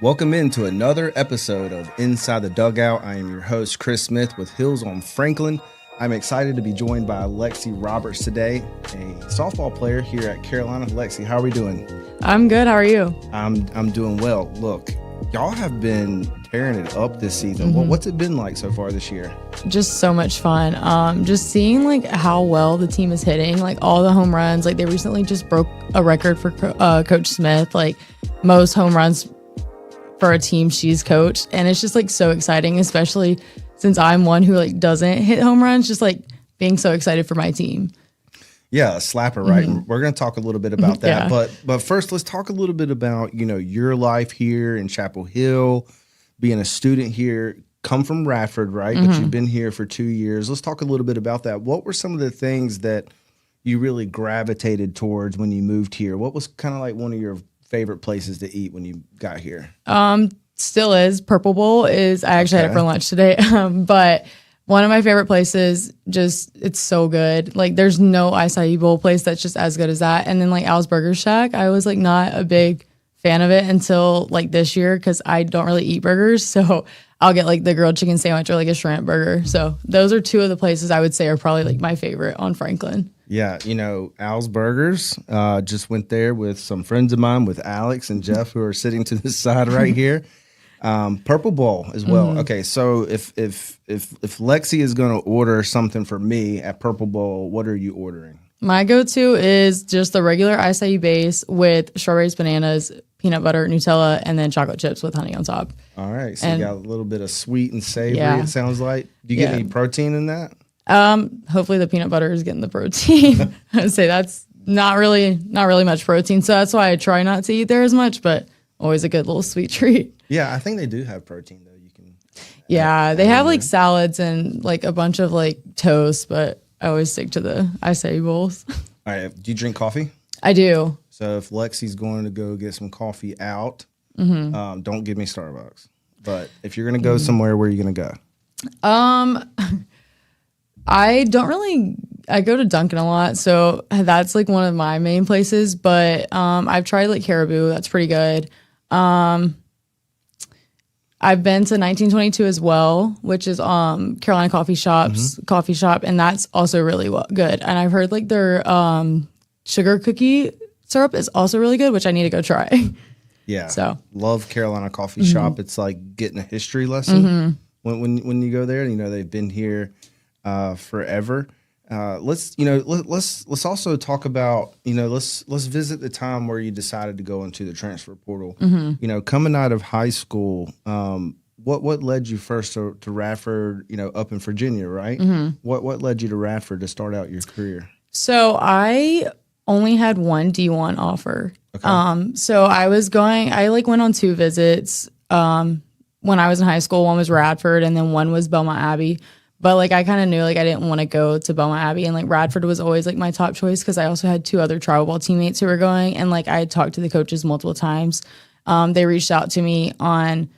Welcome into another episode of Inside the Dugout. I am your host, Chris Smith with Hills on Franklin. I'm excited to be joined by Lexie Roberts today, a softball player here at Carolina. Lexie, how are we doing? I'm good. How are you? I'm doing well. Look, y'all have been tearing it up this season. What's it been like so far this year? Just so much fun. Just seeing like how well the team is hitting, like all the home runs. Like they recently just broke a record for Coach Smith, like most home runs for a team she's coached, and it's just like so exciting, especially since I'm one who like doesn't hit home runs. Just like being so excited for my team. Yeah, a slapper, right? And we're going to talk a little bit about that. Yeah. But first, let's talk a little bit about, your life here in Chapel Hill, being a student here, come from Radford, right? But you've been here for 2 years. Let's talk a little bit about that. What were some of the things that you really gravitated towards when you moved here? What was kind of like one of your favorite places to eat when you got here? Still is. Purple Bowl is, I actually had it for lunch today. But one of my favorite places, just, it's so good. Like there's no acai bowl place that's just as good as that. And then like Al's Burger Shack, I was like not a big fan of it until like this year because I don't really eat burgers. So I'll get like the grilled chicken sandwich or like a shrimp burger. So those are two of the places I would say are probably like my favorite on Franklin. Yeah, Al's Burgers, just went there with some friends of mine, with Alex and Jeff, who are sitting to the side right here. Purple Bowl as well. Okay, so if Lexie is going to order something for me at Purple Bowl, what are you ordering? My go-to is just the regular acai base with strawberries, bananas, peanut butter, Nutella, and then chocolate chips with honey on top. All right, so you got a little bit of sweet and savory, Yeah. it sounds like. Do you get any protein in that? Hopefully the peanut butter is getting the protein. I'd say that's not really much protein. So that's why I try not to eat there as much, but always a good little sweet treat. Yeah, I think they do have protein though. You can. Yeah, they have like salads and like a bunch of like toast, but I always stick to the acai bowls. All right, do you drink coffee? I do. So if Lexie's going to go get some coffee out, don't give me Starbucks. But if you're going to go somewhere, where are you going to go? I go to Dunkin' a lot, so that's like one of my main places, but I've tried like Caribou, that's pretty good. I've been to 1922 as well, which is Carolina Coffee Shop's coffee shop, and that's also really good. And I've heard like their sugar cookie syrup is also really good, which I need to go try. Yeah, so love Carolina Coffee Shop. It's like getting a history lesson when you go there. They've been here forever. Let's also talk about, let's visit the time where you decided to go into the transfer portal. Coming out of high school, what led you first to Radford, up in Virginia, right? What led you to Radford to start out your career? So I only had one D1 offer. Okay. So I went on 2 visits when I was in high school. One was Radford and then one was Belmont Abbey. But like I kind of knew like I didn't want to go to Belmont Abbey, and like Radford was always like my top choice because I also had 2 other travel ball teammates who were going, and like I had talked to the coaches multiple times. They reached out to me on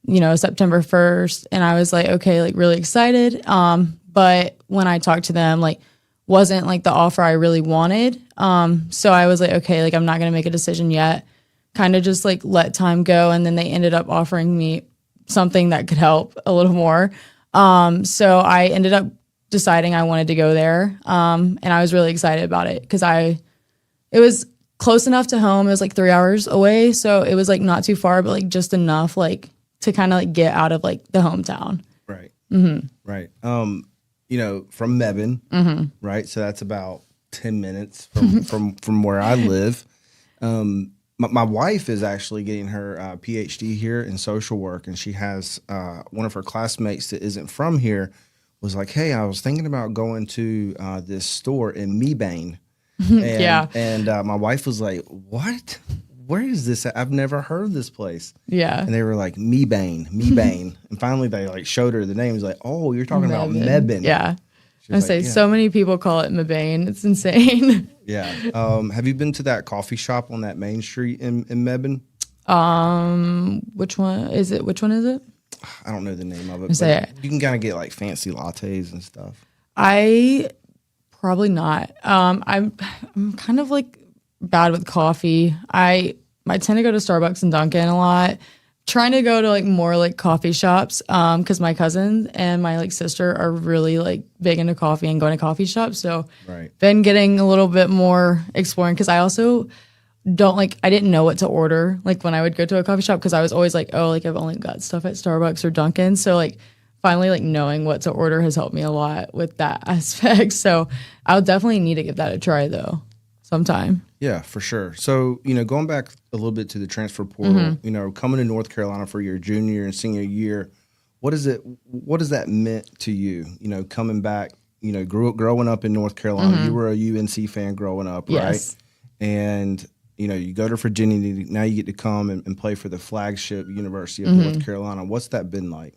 September 1st, and I was like, okay, like really excited. But when I talked to them, like wasn't like the offer I really wanted. So I was like, okay, like I'm not gonna make a decision yet. Kind of just like let time go, and then they ended up offering me something that could help a little more. So I ended up deciding I wanted to go there. And I was really excited about it because it was close enough to home. It was like 3 hours away. So it was like not too far, but like just enough like to kind of like get out of like the hometown. Right. Right. From Mebane, right? So that's about 10 minutes from where I live. My wife is actually getting her PhD here in social work, and she has one of her classmates that isn't from here was like, hey, I was thinking about going to this store in Mebane. And my wife was like, what? Where is this at? I've never heard of this place. Yeah. And they were like, Mebane. And finally they like showed her the name. It was like, oh, you're talking about Mebane. Yeah. I say so many people call it Mebane. It's insane. Yeah. Have you been to that coffee shop on that main street in Mebane? Which one is it? I don't know the name of it. But you can kind of get like fancy lattes and stuff. I probably not. I'm kind of like bad with coffee. I tend to go to Starbucks and Dunkin' a lot. trying to go to like more like coffee shops because my cousins and my like sister are really like big into coffee and going to coffee shops. So been getting a little bit more exploring because I also I didn't know what to order like when I would go to a coffee shop because I was always like, oh, like I've only got stuff at Starbucks or Dunkin'. So like finally like knowing what to order has helped me a lot with that aspect. So I'll definitely need to give that a try though sometime. Yeah, for sure. So, going back a little bit to the transfer portal, coming to North Carolina for your junior and senior year, what has that meant to you? Coming back, growing up in North Carolina, you were a UNC fan growing up, yes. right? And you go to Virginia, now you get to come and play for the flagship University of North Carolina. What's that been like?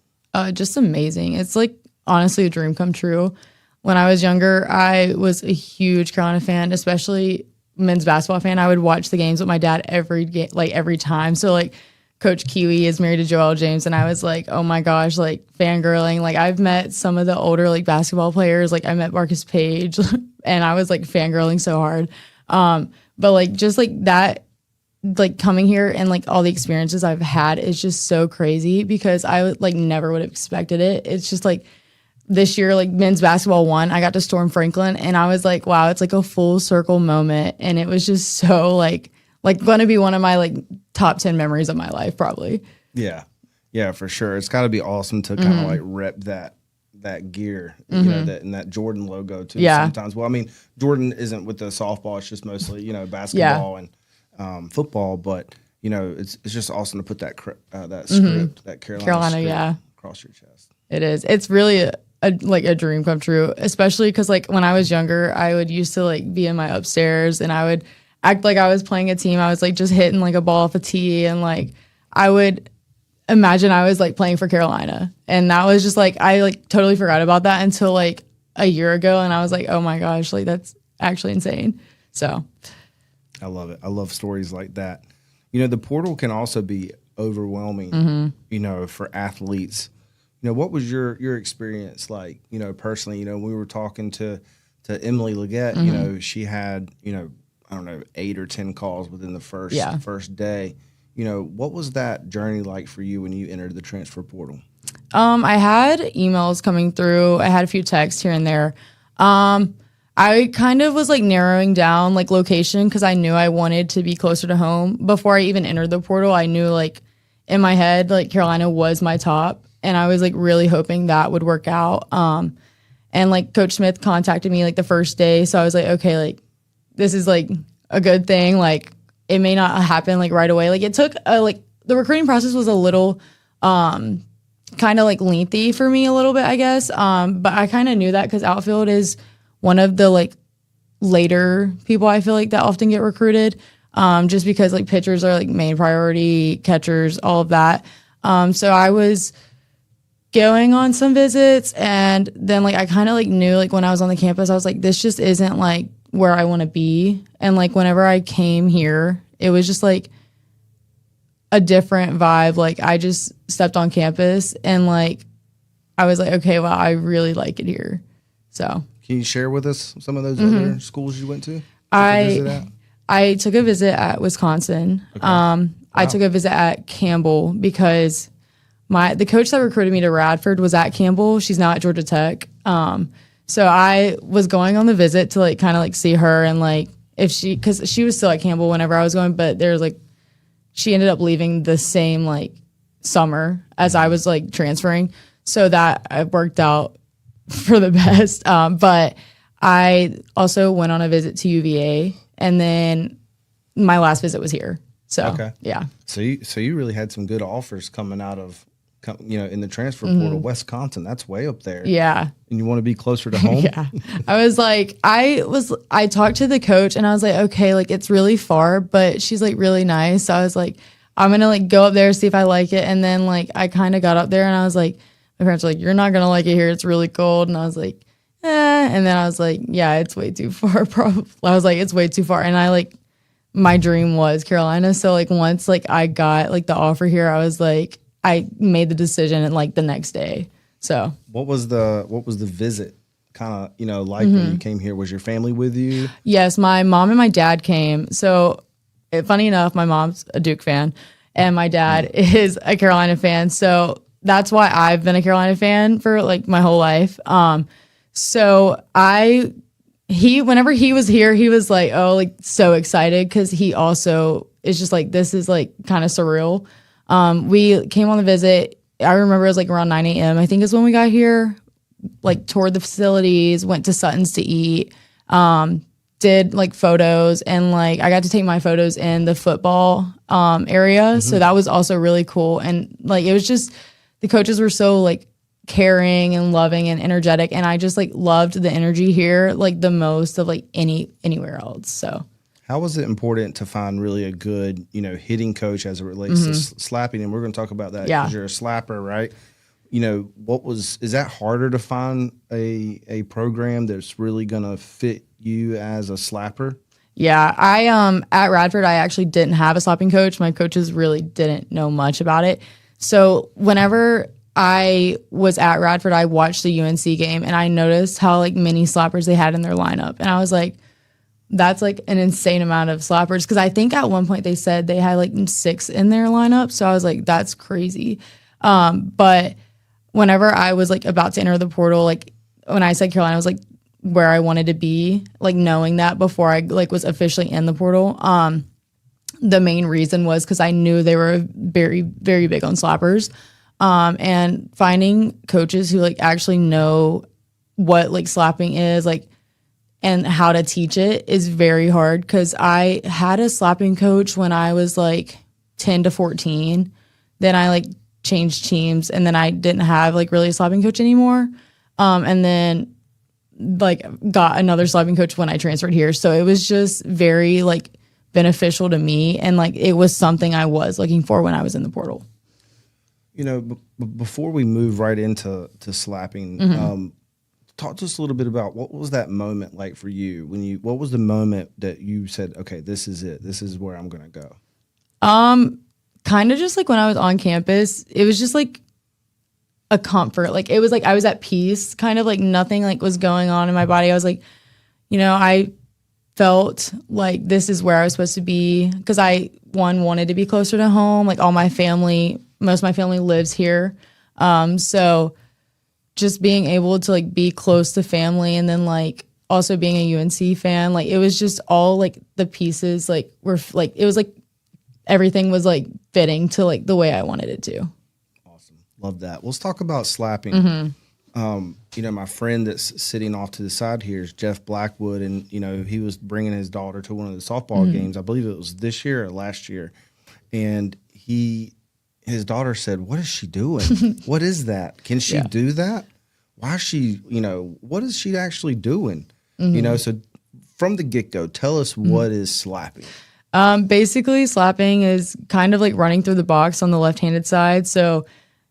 Just amazing. It's like honestly a dream come true. When I was younger, I was a huge Carolina fan, especially men's basketball fan. I would watch the games with my dad every time. So like Coach Kiwi is married to Joel James, and I was like, oh my gosh, like fangirling. Like I've met some of the older like basketball players. Like I met Marcus Page, and I was like fangirling so hard. But like just like that, like coming here and like all the experiences I've had is just so crazy because I like never would have expected it. It's just like this year, like men's basketball won. I got to storm Franklin, and I was like, wow, it's like a full circle moment, and it was just so like going to be one of my like top 10 memories of my life, probably. Yeah, for sure. It's got to be awesome to kind of like rep that gear, that Jordan logo too. Yeah. Sometimes, well, I mean, Jordan isn't with the softball; it's just mostly basketball and football. But it's just awesome to put that script, that Carolina script across your chest. It is. It's really a dream come true, especially because like when I was younger, I would used to like be in my upstairs and I would act like I was playing a team. I was like just hitting like a ball off a tee, and like I would imagine I was like playing for Carolina, and that was just like I like totally forgot about that until like a year ago, and I was like, oh my gosh, like that's actually insane. So I love it. I love stories like that. The portal can also be overwhelming, for athletes. What was your experience like, personally, when we were talking to Emily Leggett, she had, I don't know, 8 or 10 calls within the first day. What was that journey like for you when you entered the transfer portal? I had emails coming through. I had a few texts here and there. I kind of was like narrowing down like location because I knew I wanted to be closer to home. Before I even entered the portal, I knew like in my head, like Carolina was my top. And I was like really hoping that would work out. And like Coach Smith contacted me like the first day. So I was like, okay, like this is like a good thing. Like it may not happen like right away. Like it took like the recruiting process was a little kind of like lengthy for me a little bit, I guess. But I kind of knew that because outfield is one of the like later people I feel like that often get recruited. Just because like pitchers are like main priority, catchers, all of that. So I was going on some visits, and then like I kind of like knew like when I was on the campus, I was like, this just isn't like where I want to be. And like whenever I came here, it was just like a different vibe. Like I just stepped on campus and like I was like, okay, well, I really like it here. So can you share with us some of those other schools you went to? I took a visit at Wisconsin. Okay. Wow. I took a visit at Campbell because the coach that recruited me to Radford was at Campbell. She's now at Georgia Tech. So I was going on the visit to like kind of like see her and like because she was still at Campbell whenever I was going, but there's like she ended up leaving the same like summer as I was like transferring. So that worked out for the best. But I also went on a visit to UVA, and then my last visit was here. So okay. Yeah. So you really had some good offers coming out of in the transfer portal. Wisconsin, that's way up there. Yeah. And you want to be closer to home? Yeah. I was like, I talked to the coach and I was like, okay, like it's really far, but she's like really nice. So I was like, I'm going to like go up there, see if I like it. And then like, I kind of got up there and I was like, my parents were like, you're not going to like it here. It's really cold. And I was like, and then I was like, yeah, it's way too far. Probably. I was like, it's way too far. And I like, my dream was Carolina. So like once like I got like the offer here, I was like, I made the decision and like the next day. So what was the visit kind of, like when you came here? Was your family with you? Yes, my mom and my dad came. So funny enough, my mom's a Duke fan. and my dad is a Carolina fan. So that's why I've been a Carolina fan for like my whole life. Whenever he was here, he was like, oh, like so excited because he also is just like, this is like kind of surreal. We came on the visit. I remember it was like around 9 a.m. I think is when we got here, like toured the facilities, went to Sutton's to eat, did like photos, and like I got to take my photos in the football area. So that was also really cool. And like it was just, the coaches were so like caring and loving and energetic, and I just like loved the energy here like the most of like anywhere else. So how was it important to find really a good, hitting coach as it relates to slapping? And we're going to talk about that because you're a slapper, right? Is that harder to find a program that's really going to fit you as a slapper? Yeah, I at Radford, I actually didn't have a slapping coach. My coaches really didn't know much about it. So whenever I was at Radford, I watched the UNC game, and I noticed how like many slappers they had in their lineup. And I was like, that's like an insane amount of slappers. Because I think at one point they said they had like 6 in their lineup. So I was like, that's crazy. But whenever I was like about to enter the portal, like when I said Carolina, I was like where I wanted to be, like knowing that before I like was officially in the portal. The main reason was because I knew they were very, very big on slappers. And finding coaches who like actually know what like slapping is, like, and how to teach it is very hard. Cause I had a slapping coach when I was like 10 to 14. Then I like changed teams, and then I didn't have like really a slapping coach anymore. And then like got another slapping coach when I transferred here. So it was just very like beneficial to me. And like, it was something I was looking for when I was in the portal. Before we move right into slapping, talk to us a little bit about what was that moment like for you what was the moment that you said, okay, this is it. This is where I'm going to go. Kind of just like when I was on campus, it was just like a comfort. Like it was like I was at peace, kind of like nothing like was going on in my body. I was like, I felt like this is where I was supposed to be, because I wanted to be closer to home. Like most of my family lives here. So just being able to like be close to family, and then like also being a UNC fan, like it was just all like the pieces like were like, it was like everything was like fitting to like the way I wanted it to. Awesome. Love that. Let's talk about slapping. My friend that's sitting off to the side here is Jeff Blackwood, and he was bringing his daughter to one of the softball games. I believe it was this year or last year, and his daughter said, "What is she doing? What is that? Can she do that? Why is she? What is she actually doing? So from the get-go, tell us what is slapping." Basically, slapping is kind of like running through the box on the left-handed side. So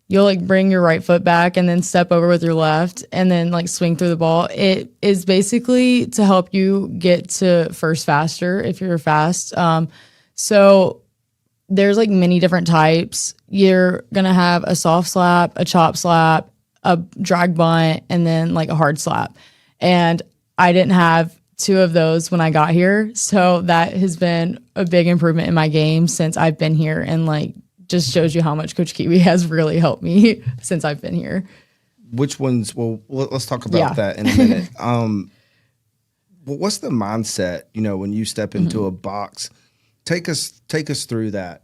you'll like bring your right foot back and then step over with your left and then like swing through the ball. It is basically to help you get to first faster if you're fast. So there's like many different types. You're going to have a soft slap, a chop slap, a drag bunt, and then like a hard slap. And I didn't have 2 of those when I got here. So that has been a big improvement in my game since I've been here, and like just shows you how much Coach Kiwi has really helped me since I've been here. Which ones? Well, let's talk about that in a minute. What's the mindset, when you step into a box? Take us through that.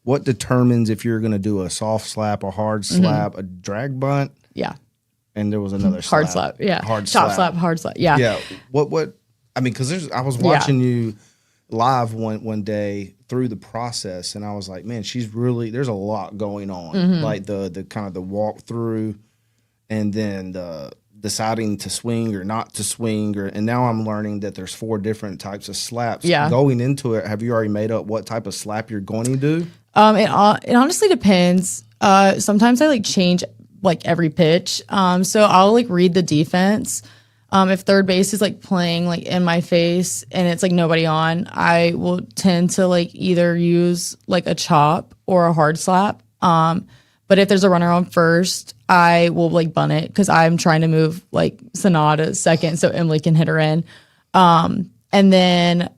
What determines if you're going to do a soft slap, a hard slap, a drag bunt? Yeah. And there was another hard slap. Yeah. Hard chop slap. Hard slap. Yeah. Yeah. What? I mean, because I was watching you live one day through the process, and I was like, man, there's a lot going on. Like the kind of the walkthrough, and then the deciding to swing or not to swing, and now I'm learning that there's 4 different types of slaps. Yeah. Going into it, have you already made up what type of slap you're going to do? It honestly depends. Sometimes I like change like every pitch. So I'll like read the defense. If third base is like playing like in my face and it's like nobody on, I will tend to like either use like a chop or a hard slap. But if there's a runner on first, I will like bunt it because I'm trying to move like Sanaa to second so Emily can hit her in. And then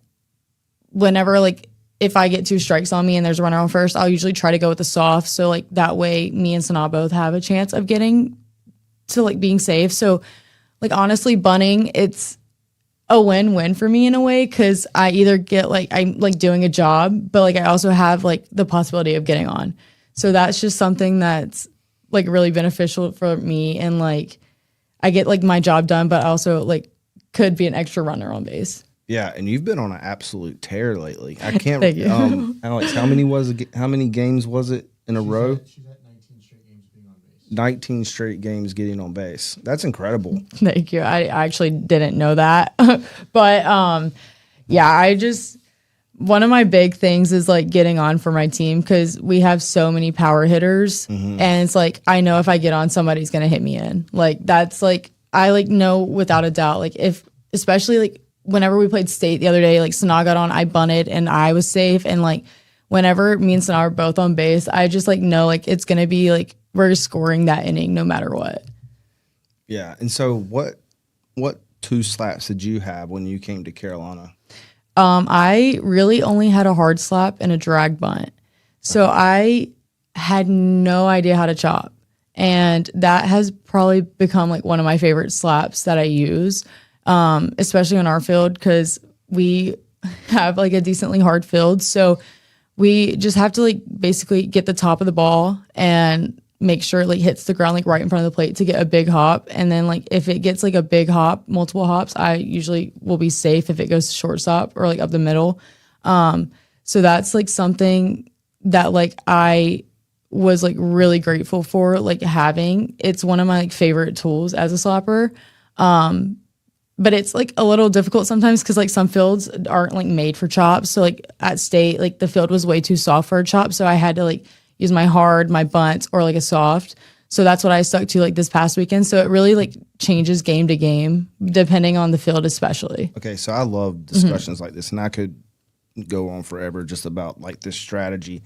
whenever like if I get 2 strikes on me and there's a runner on first, I'll usually try to go with the soft. So like that way me and Sanaa both have a chance of getting to like being safe. So like honestly bunting, it's a win-win for me in a way, because I either get like I'm like doing a job, but like I also have like the possibility of getting on. So that's just something that's like really beneficial for me, and like I get like my job done, but also like could be an extra runner on base. Yeah, and you've been on an absolute tear lately. I can't. Thank you. Alex, how many games was it in a row? She's at 19 straight games being on base. 19 straight games getting on base. That's incredible. Thank you. I actually didn't know that, but yeah, one of my big things is like getting on for my team, because we have so many power hitters, and it's like I know if I get on, somebody's gonna hit me in. Like that's like I like know without a doubt. Like if especially like whenever we played state the other day, like Sanaa got on, I bunted and I was safe. And like whenever me and Sanaa are both on base, I just like know like it's gonna be like we're scoring that inning no matter what. Yeah. And so what 2 slaps did you have when you came to Carolina? I really only had a hard slap and a drag bunt. So I had no idea how to chop. And that has probably become like one of my favorite slaps that I use. Especially on our field, because we have like a decently hard field. So we just have to like basically get the top of the ball and make sure it like hits the ground like right in front of the plate to get a big hop. And then like if it gets like a big hop, multiple hops, I usually will be safe if it goes to shortstop or like up the middle. So that's like something that like I was like really grateful for like having. It's one of my like favorite tools as a slapper. But it's like a little difficult sometimes, because like some fields aren't like made for chops. So like at state, like the field was way too soft for a chop. So I had to like use my hard, my bunts, or like a soft. So that's what I stuck to like this past weekend. So it really like changes game to game depending on the field, especially. Okay, so I love discussions like this, and I could go on forever just about like this strategy.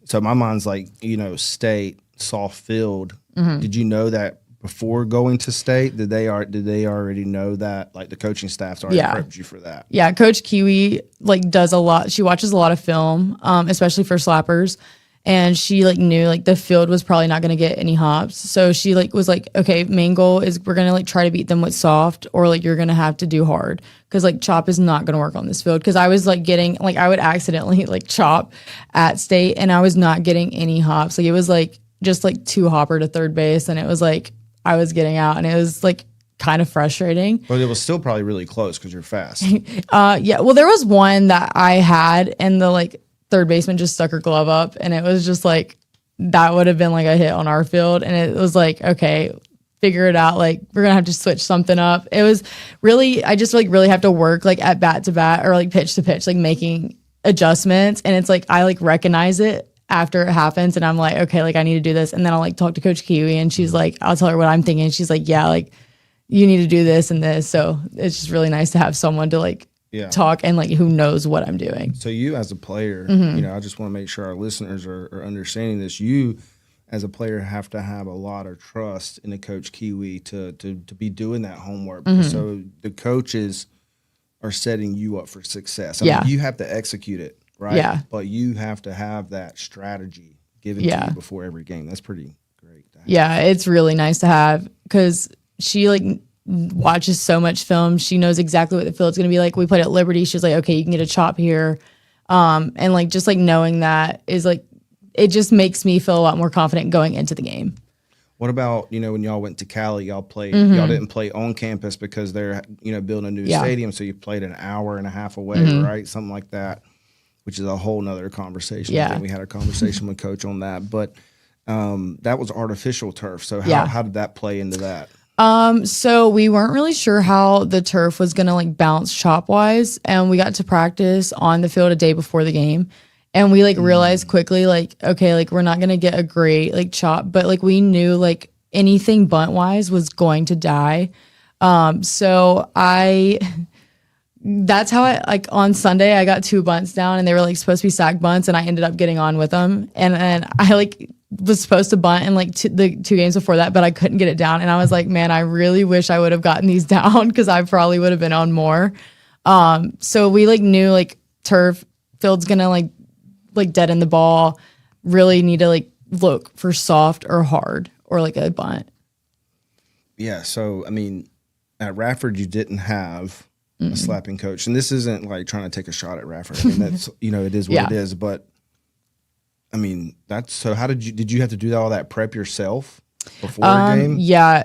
So my mind's like, state, soft field. Did you know that before going to state? Did they already know that? Like the coaching staff's already prepped you for that? Yeah, Coach Kiwi like does a lot. She watches a lot of film, especially for slappers. And she like knew like the field was probably not going to get any hops. So she like was like, okay, main goal is we're going to like try to beat them with soft, or like you're going to have to do hard, because like chop is not going to work on this field. Because I was like getting like I would accidentally like chop at state and I was not getting any hops. Like it was like just like 2 hopper to third base, and it was like I was getting out, and it was like kind of frustrating. But it was still probably really close because you're fast. Yeah. Well, there was one that I had, and the like third baseman just stuck her glove up, and it was just like that would have been like a hit on our field. And it was like, okay, figure it out. Like we're gonna have to switch something up. It was really, I just like really have to work like at bat to bat or like pitch to pitch, like making adjustments. And it's like I like recognize it after it happens, and I'm like, okay, like I need to do this. And then I'll like talk to Coach Kiwi, and she's like, I'll tell her what I'm thinking. She's like, yeah, like you need to do this and this. So it's just really nice to have someone to like talk and like who knows what I'm doing. So you as a player, I just want to make sure our listeners are understanding this. You as a player have to have a lot of trust in the Coach Kiwi to be doing that homework. So the coaches are setting you up for success. I mean, you have to execute it, right? Yeah. But you have to have that strategy given to you before every game. That's pretty great. Yeah, it's really nice to have, because she like watches so much film. She knows exactly what the field's going to be like. We played at Liberty. She's like, okay, you can get a chop here. And like, just like knowing that is like, it just makes me feel a lot more confident going into the game. What about, when y'all went to Cali, y'all played, y'all didn't play on campus because they're, building a new stadium. So you played an hour and a half away, right? Something like that, which is a whole nother conversation. Yeah. I think we had a conversation with Coach on that, but that was artificial turf. So how did that play into that? So we weren't really sure how the turf was going to like bounce chop wise. And we got to practice on the field a day before the game. And we like realized quickly, like, okay, like we're not going to get a great like chop, but like we knew like anything bunt wise was going to die. So that's how I like on Sunday, I got 2 bunts down, and they were like supposed to be sack bunts, and I ended up getting on with them. And I like was supposed to bunt in like the 2 games before that, but I couldn't get it down. And I was like, man, I really wish I would have gotten these down, because I probably would have been on more. So we like knew like turf field's gonna like deaden the ball, really need to like look for soft or hard or like a bunt. Yeah. So, I mean, at Radford, you didn't have a slapping coach. And this isn't like trying to take a shot at Radford. I mean, that's, it is what it is. But, I mean, so how did you have to do all that prep yourself before a game? Yeah.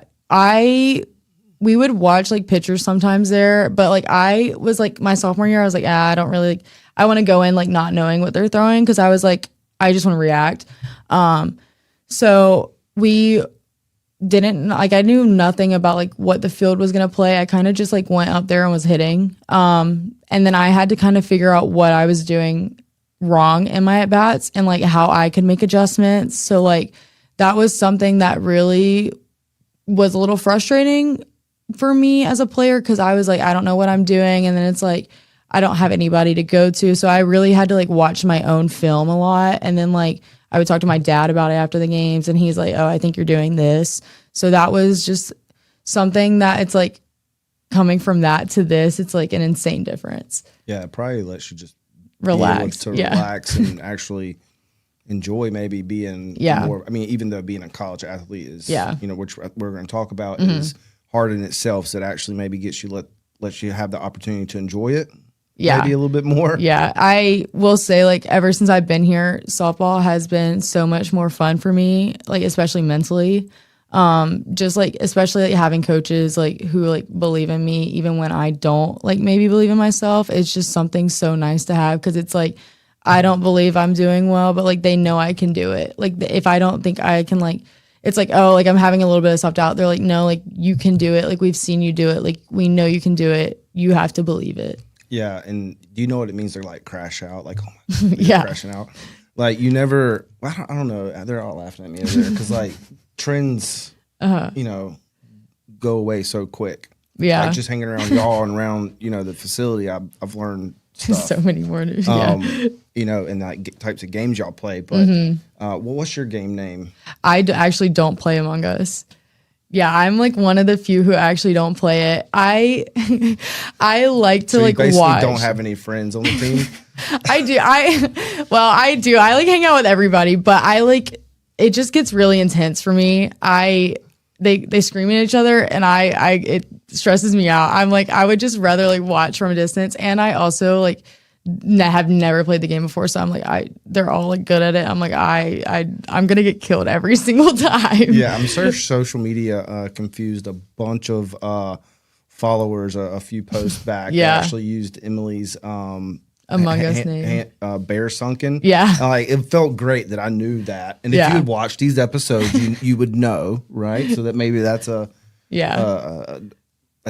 We would watch like pictures sometimes there, but like I was like my sophomore year, I was like, I don't really like, I want to go in like not knowing what they're throwing because I was like, I just want to react. So we didn't like I knew nothing about like what the field was gonna play. I kind of just like went up there and was hitting. And then I had to kind of figure out what I was doing wrong in my at bats and like how I could make adjustments. So like that was something that really was a little frustrating for me as a player because I was like, I don't know what I'm doing. And then it's like I don't have anybody to go to. So I really had to like watch my own film a lot. And then like I would talk to my dad about it after the games and he's like, oh, I think you're doing this. So that was just something that it's like coming from that to this, it's like an insane difference. Yeah, it probably lets you just relax. Relax and actually enjoy maybe being more. I mean, even though being a college athlete is, which we're going to talk about is hard in itself, so it actually maybe lets you have the opportunity to enjoy it. Yeah. Maybe a little bit more. Yeah. I will say, like, ever since I've been here, softball has been so much more fun for me, like, especially mentally. Just like, especially like having coaches like who like believe in me, even when I don't like maybe believe in myself. It's just something so nice to have because it's like, I don't believe I'm doing well, but like they know I can do it. Like if I don't think I can, like, it's like, oh, like I'm having a little bit of self-doubt. They're like, no, like you can do it. Like we've seen you do it. Like we know you can do it. You have to believe it. Yeah, and do you know what it means to like crash out? Like, oh my God, crashing out. Like you never. I don't know. They're all laughing at me over there because like trends, go away so quick. Yeah, like just hanging around y'all and around the facility. I've learned stuff. So many more. And like types of games y'all play. But what's your game name? I actually don't play Among Us. Yeah, I'm like one of the few who actually don't play it. I like to like basically watch. Don't have any friends on the team. I do. I do. I like hang out with everybody, but I like it just gets really intense for me. They scream at each other and it stresses me out. I'm like I would just rather like watch from a distance, and I also like have never played the game before, so I'm like they're all like good at it. I'm like I'm gonna get killed every single time. Yeah, I'm sure social media confused a bunch of followers a few posts back. Yeah, that actually used Emily's Among Us name, Bear Sunken. Yeah, like it felt great that I knew that, and if you had watched these episodes, you would know, right? So that maybe that's a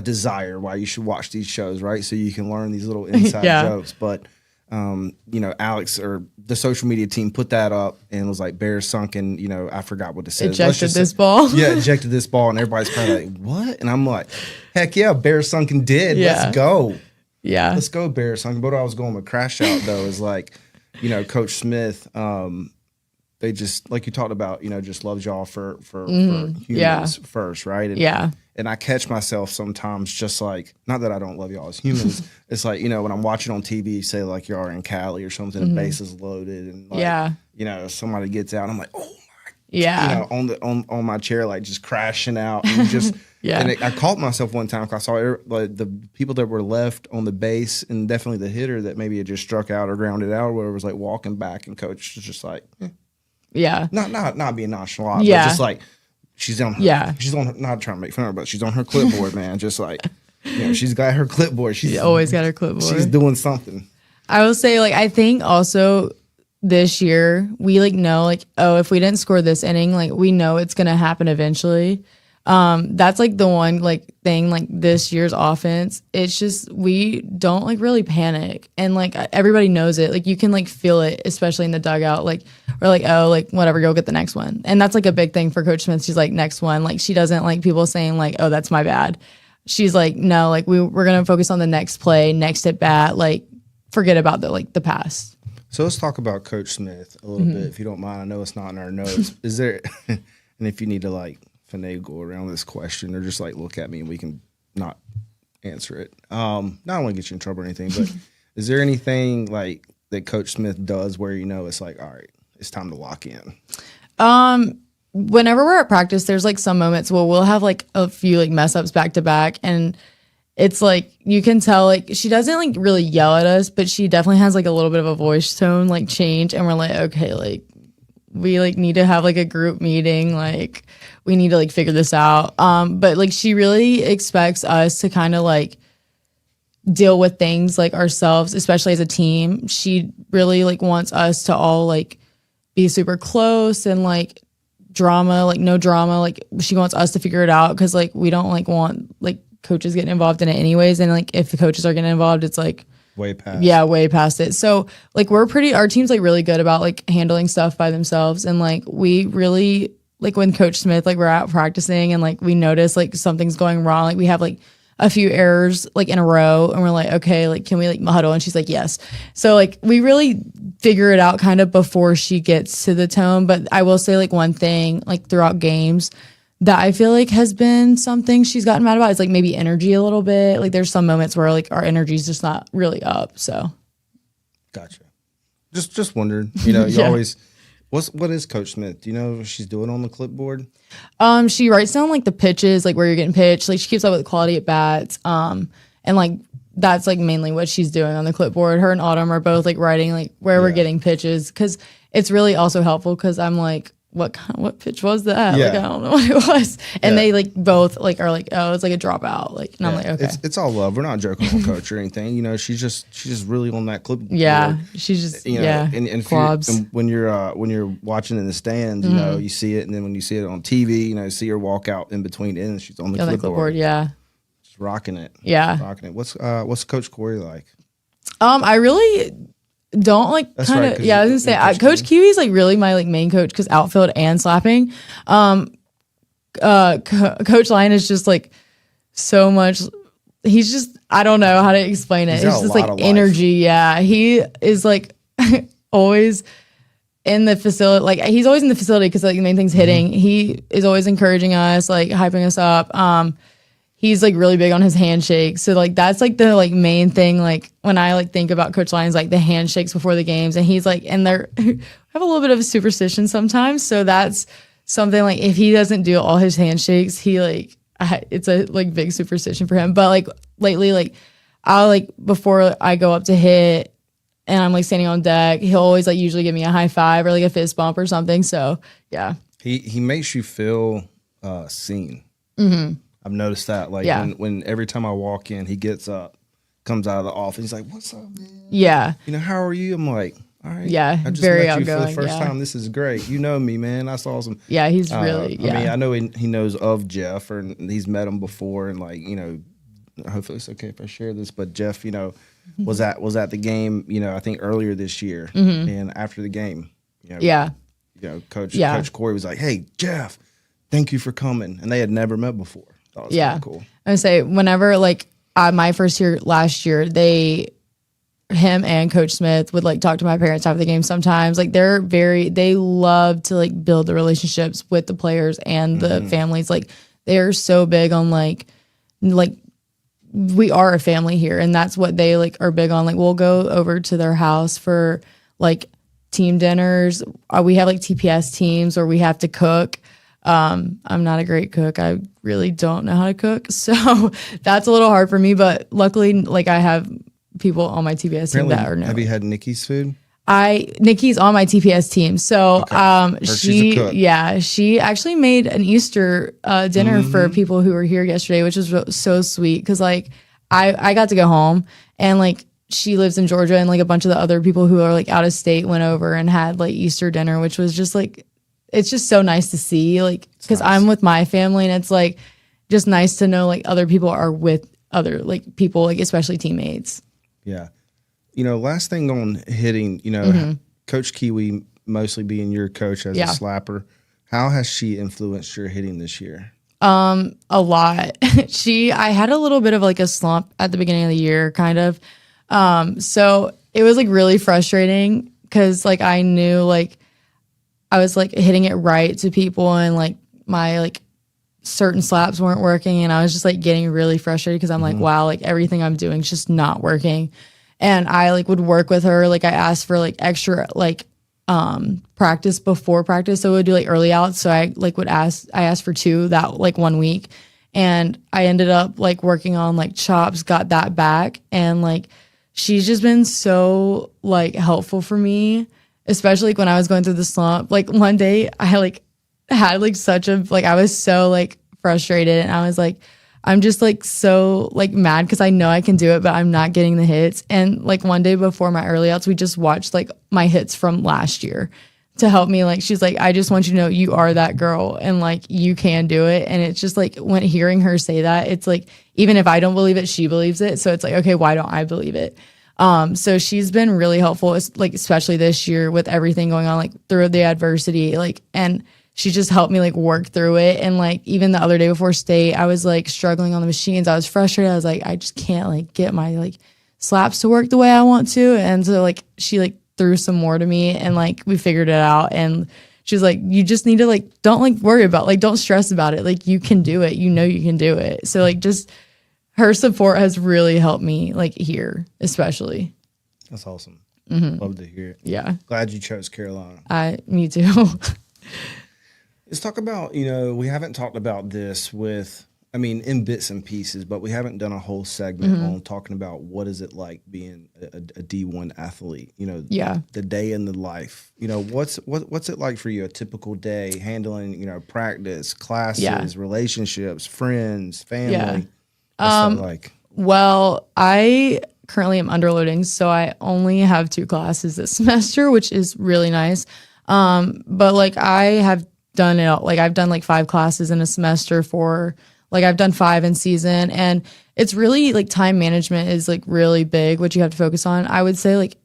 desire why you should watch these shows, right? So you can learn these little inside jokes. But Alex or the social media team put that up and was like Bear Sunken. I forgot what it said. Ejected this ball. Yeah, ejected this ball, and everybody's kind of like, what? And I'm like, heck yeah, Bear Sunken did. Yeah. Let's go. Yeah, let's go Bear Sunken. But what I was going with crash out though is like, Coach Smith. They just, like you talked about, just loves y'all for humans first, right? And I catch myself sometimes just like, not that I don't love y'all as humans. It's like, when I'm watching on TV, say like y'all are in Cali or something, the base is loaded and like, somebody gets out. I'm like, oh my, on my chair, like just crashing out and just, and I caught myself one time because I saw like the people that were left on the base and definitely the hitter that maybe had just struck out or grounded out or whatever was like walking back, and coach was just like, not being nonchalant, but just like she's on her, not trying to make fun of her, but she's on her clipboard, man. Just like she's got her clipboard. She's always got her clipboard. She's doing something. I will say, like, I think also this year we like know like, oh, if we didn't score this inning, like we know it's gonna happen eventually. That's like the one like thing like this year's offense. It's just we don't like really panic, and like everybody knows it. Like you can like feel it, especially in the dugout. Like we're like, oh, like whatever, go get the next one. And that's like a big thing for Coach Smith. She's like, next one. Like she doesn't like people saying like, oh, that's my bad. She's like, no, like we're gonna focus on the next play, next at bat. Like forget about the past. So let's talk about Coach Smith a little bit, if you don't mind. I know it's not in our notes. Is there, and if you need to like finagle around this question or just like look at me and we can not answer it. Not want to get you in trouble or anything, but is there anything like that Coach Smith does where it's like, all right, it's time to lock in? Whenever we're at practice, there's like some moments where we'll have like a few like mess ups back to back, and it's like you can tell like she doesn't like really yell at us, but she definitely has like a little bit of a voice tone like change, and we're like, okay, like we like need to have like a group meeting, like we need to like figure this out. But like she really expects us to kind of like deal with things like ourselves, especially as a team. She really like wants us to all like be super close and like drama, like no drama. Like she wants us to figure it out because like we don't like want like coaches getting involved in it anyways. And like if the coaches are getting involved, it's like way past. Yeah, way past it. So like our team's like really good about like handling stuff by themselves. And like we really like when Coach Smith, like we're out practicing and like we notice like something's going wrong. Like we have like a few errors like in a row and we're like, okay, like can we like huddle? And she's like, yes. So like we really figure it out kind of before she gets to the tone. But I will say like one thing like throughout games that I feel like has been something she's gotten mad about is like maybe energy a little bit. Like there's some moments where like our energy is just not really up. So gotcha. Just wondered, you Yeah. always, what is Coach Smith? Do you know what she's doing on the clipboard? She writes down like the pitches, like where you're getting pitched. Like she keeps up with the quality at bats. And like that's like mainly what she's doing on the clipboard. Her and Autumn are both like writing like where we're getting pitches, because it's really also helpful because I'm like, what pitch was that? Yeah. Like I don't know what it was. And they like both like are like, oh, it's like a dropout. Like and I'm like, okay. It's all love. We're not joking on Coach or anything. She's just really on that clipboard. Yeah. She's just and quabs. and when you're watching in the stands, you see it, and then when you see it on TV, you see her walk out in between innings, she's on the clipboard. Yeah. Just rocking it. Yeah. Rocking it. What's Coach Corey like? I really don't like That's kind of right, 'cause I was gonna say Coach Kiwi's like really my like main coach because outfield and slapping. Coach Lyon is just like so much. He's just I don't know how to explain it. He's It's got a just lot like of life. energy. Yeah, he is like always in the facility. Like he's always in the facility because like the main thing's hitting. He is always encouraging us, like hyping us up. He's like really big on his handshakes. So like that's like the like main thing. Like when I like think about Coach Lyons, like the handshakes before the games, and he's like, and they're have a little bit of a superstition sometimes. So that's something like if he doesn't do all his handshakes, he like it's a like big superstition for him. But like lately, like I'll like before I go up to hit and I'm like standing on deck, he'll always like usually give me a high five or like a fist bump or something. So yeah, He makes you feel seen. I've noticed that. Like when every time I walk in, he gets up, comes out of the office. He's like, "What's up, man? Yeah. How are you?" I'm like, "All right." Yeah, I just very met you for the outgoing, first yeah. time. This is great. You know me, man. I saw some. Yeah, he's really. I mean, I know he knows of Jeff, or he's met him before, and like hopefully it's okay if I share this. But Jeff, was at the game. I think earlier this year, and after the game, Coach Corey was like, "Hey, Jeff, thank you for coming," and they had never met before. That was kinda cool. I would say whenever like my first year last year, him and Coach Smith would like talk to my parents after the game sometimes. Like they love to like build the relationships with the players and the families. Like they're so big on like we are a family here, and that's what they like are big on. Like we'll go over to their house for like team dinners. We have like TPS teams where we have to cook. I'm not a great cook. I really don't know how to cook. So that's a little hard for me, but luckily like I have people on my TPS team that are Have you had Nikki's food? Nikki's on my TPS team. So she's a cook. She actually made an Easter dinner for people who were here yesterday, which was so sweet cuz like I got to go home and like she lives in Georgia and like a bunch of the other people who are like out of state went over and had like Easter dinner, which was just like it's just so nice to see, like, because nice. I'm with my family, and it's like just nice to know like other people are with other like people, like especially teammates. Yeah, last thing on hitting, Coach Kiwi mostly being your coach as a slapper. How has she influenced your hitting this year? A lot. I had a little bit of like a slump at the beginning of the year, kind of. So it was like really frustrating because like I knew like. I was like hitting it right to people and like my like certain slaps weren't working, and I was just like getting really frustrated because I'm like, wow, like everything I'm doing is just not working. And I like would work with her. Like I asked for like extra like practice before practice. So we would do like early outs. So I asked for 2 that like 1 week. And I ended up like working on like chops, got that back. And like she's just been so like helpful for me, especially like when I was going through the slump. Like one day I like had like such a like I was so like frustrated, and I was like, I'm just like so like mad because I know I can do it, but I'm not getting the hits. And like one day before my early outs, we just watched like my hits from last year to help me. Like she's like, I just want you to know you are that girl and like you can do it. And it's just like when hearing her say that, it's like even if I don't believe it, she believes it. So it's like, okay, why don't I believe it? So she's been really helpful, like especially this year with everything going on, like through the adversity, like, and she just helped me like work through it. And like even the other day before state, I was like struggling on the machines. I was frustrated. I was like, I just can't like get my like slaps to work the way I want to. And so like she like threw some more to me, and like we figured it out. And she was like, you just need to like don't like worry about like don't stress about it. Like you can do it. You know you can do it. So like just her support has really helped me like here, especially. That's awesome. Love to hear it. Yeah. Glad you chose Carolina. Me too. Let's talk about, we haven't talked about this in bits and pieces, but we haven't done a whole segment on talking about what is it like being a D1 athlete, the day in the life, what's it like for you, a typical day handling, practice, classes, relationships, friends, family. Yeah. What's that like? Well, I currently am underloading, so I only have 2 classes this semester, which is really nice. But like I have done it, like I've done like 5 classes in a semester for like I've done 5 in season, and it's really like time management is like really big, what you have to focus on. I would say like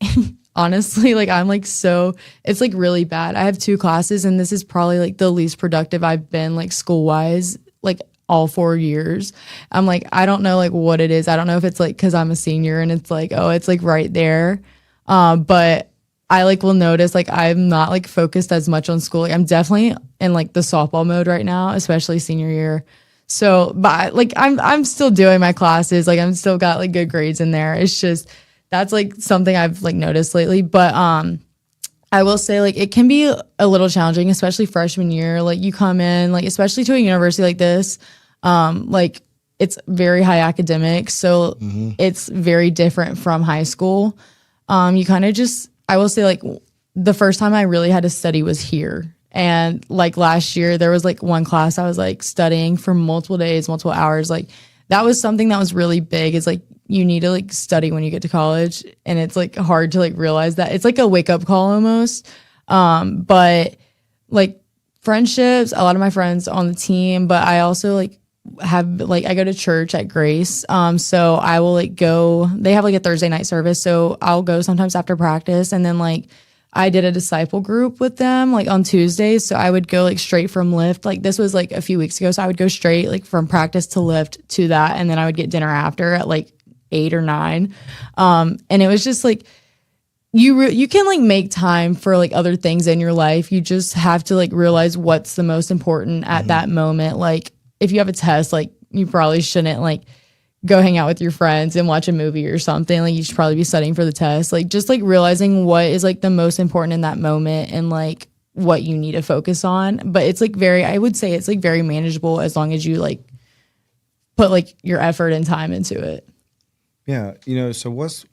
honestly, like I'm like it's like really bad. I have 2 classes, and this is probably like the least productive I've been like school wise, like all 4 years. I'm like, I don't know like what it is. I don't know if it's like because I'm a senior and it's like, oh, it's like right there. But I like will notice like I'm not like focused as much on school. Like I'm definitely in like the softball mode right now, especially senior year. So, but like I'm still doing my classes. Like I'm still got like good grades in there. It's just that's like something I've like noticed lately. But I will say like it can be a little challenging, especially freshman year. Like you come in like especially to a university like this, like it's very high academic, so it's very different from high school. You kind of just I will say like the first time I really had to study was here. And like last year there was like one class I was like studying for multiple days, multiple hours. Like that was something that was really big. It's like you need to like study when you get to college, and it's like hard to like realize that. It's like a wake up call almost. But like friendships, a lot of my friends on the team, but I also like have like I go to church at Grace. So I will like go, they have like a Thursday night service, so I'll go sometimes after practice. And then like I did a disciple group with them like on Tuesdays, so I would go like straight from lift. Like this was like a few weeks ago, so I would go straight like from practice to lift to that, and then I would get dinner after at like 8 or 9. And it was just like you can like make time for like other things in your life. You just have to like realize what's the most important at that moment. Like if you have a test, like you probably shouldn't like go hang out with your friends and watch a movie or something. Like you should probably be studying for the test. Like just like realizing what is like the most important in that moment and like what you need to focus on. But it's like I would say it's like very manageable as long as you like put like your effort and time into it. Yeah. So what's,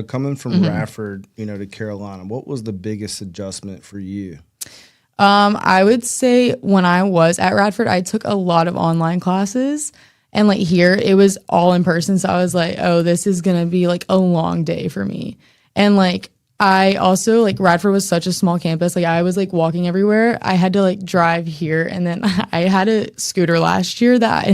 coming from Radford, to Carolina, what was the biggest adjustment for you? I would say when I was at Radford, I took a lot of online classes, and like here it was all in person. So I was like, oh, this is going to be like a long day for me. And like, I also like Radford was such a small campus. Like I was like walking everywhere. I had to like drive here. And then I had a scooter last year that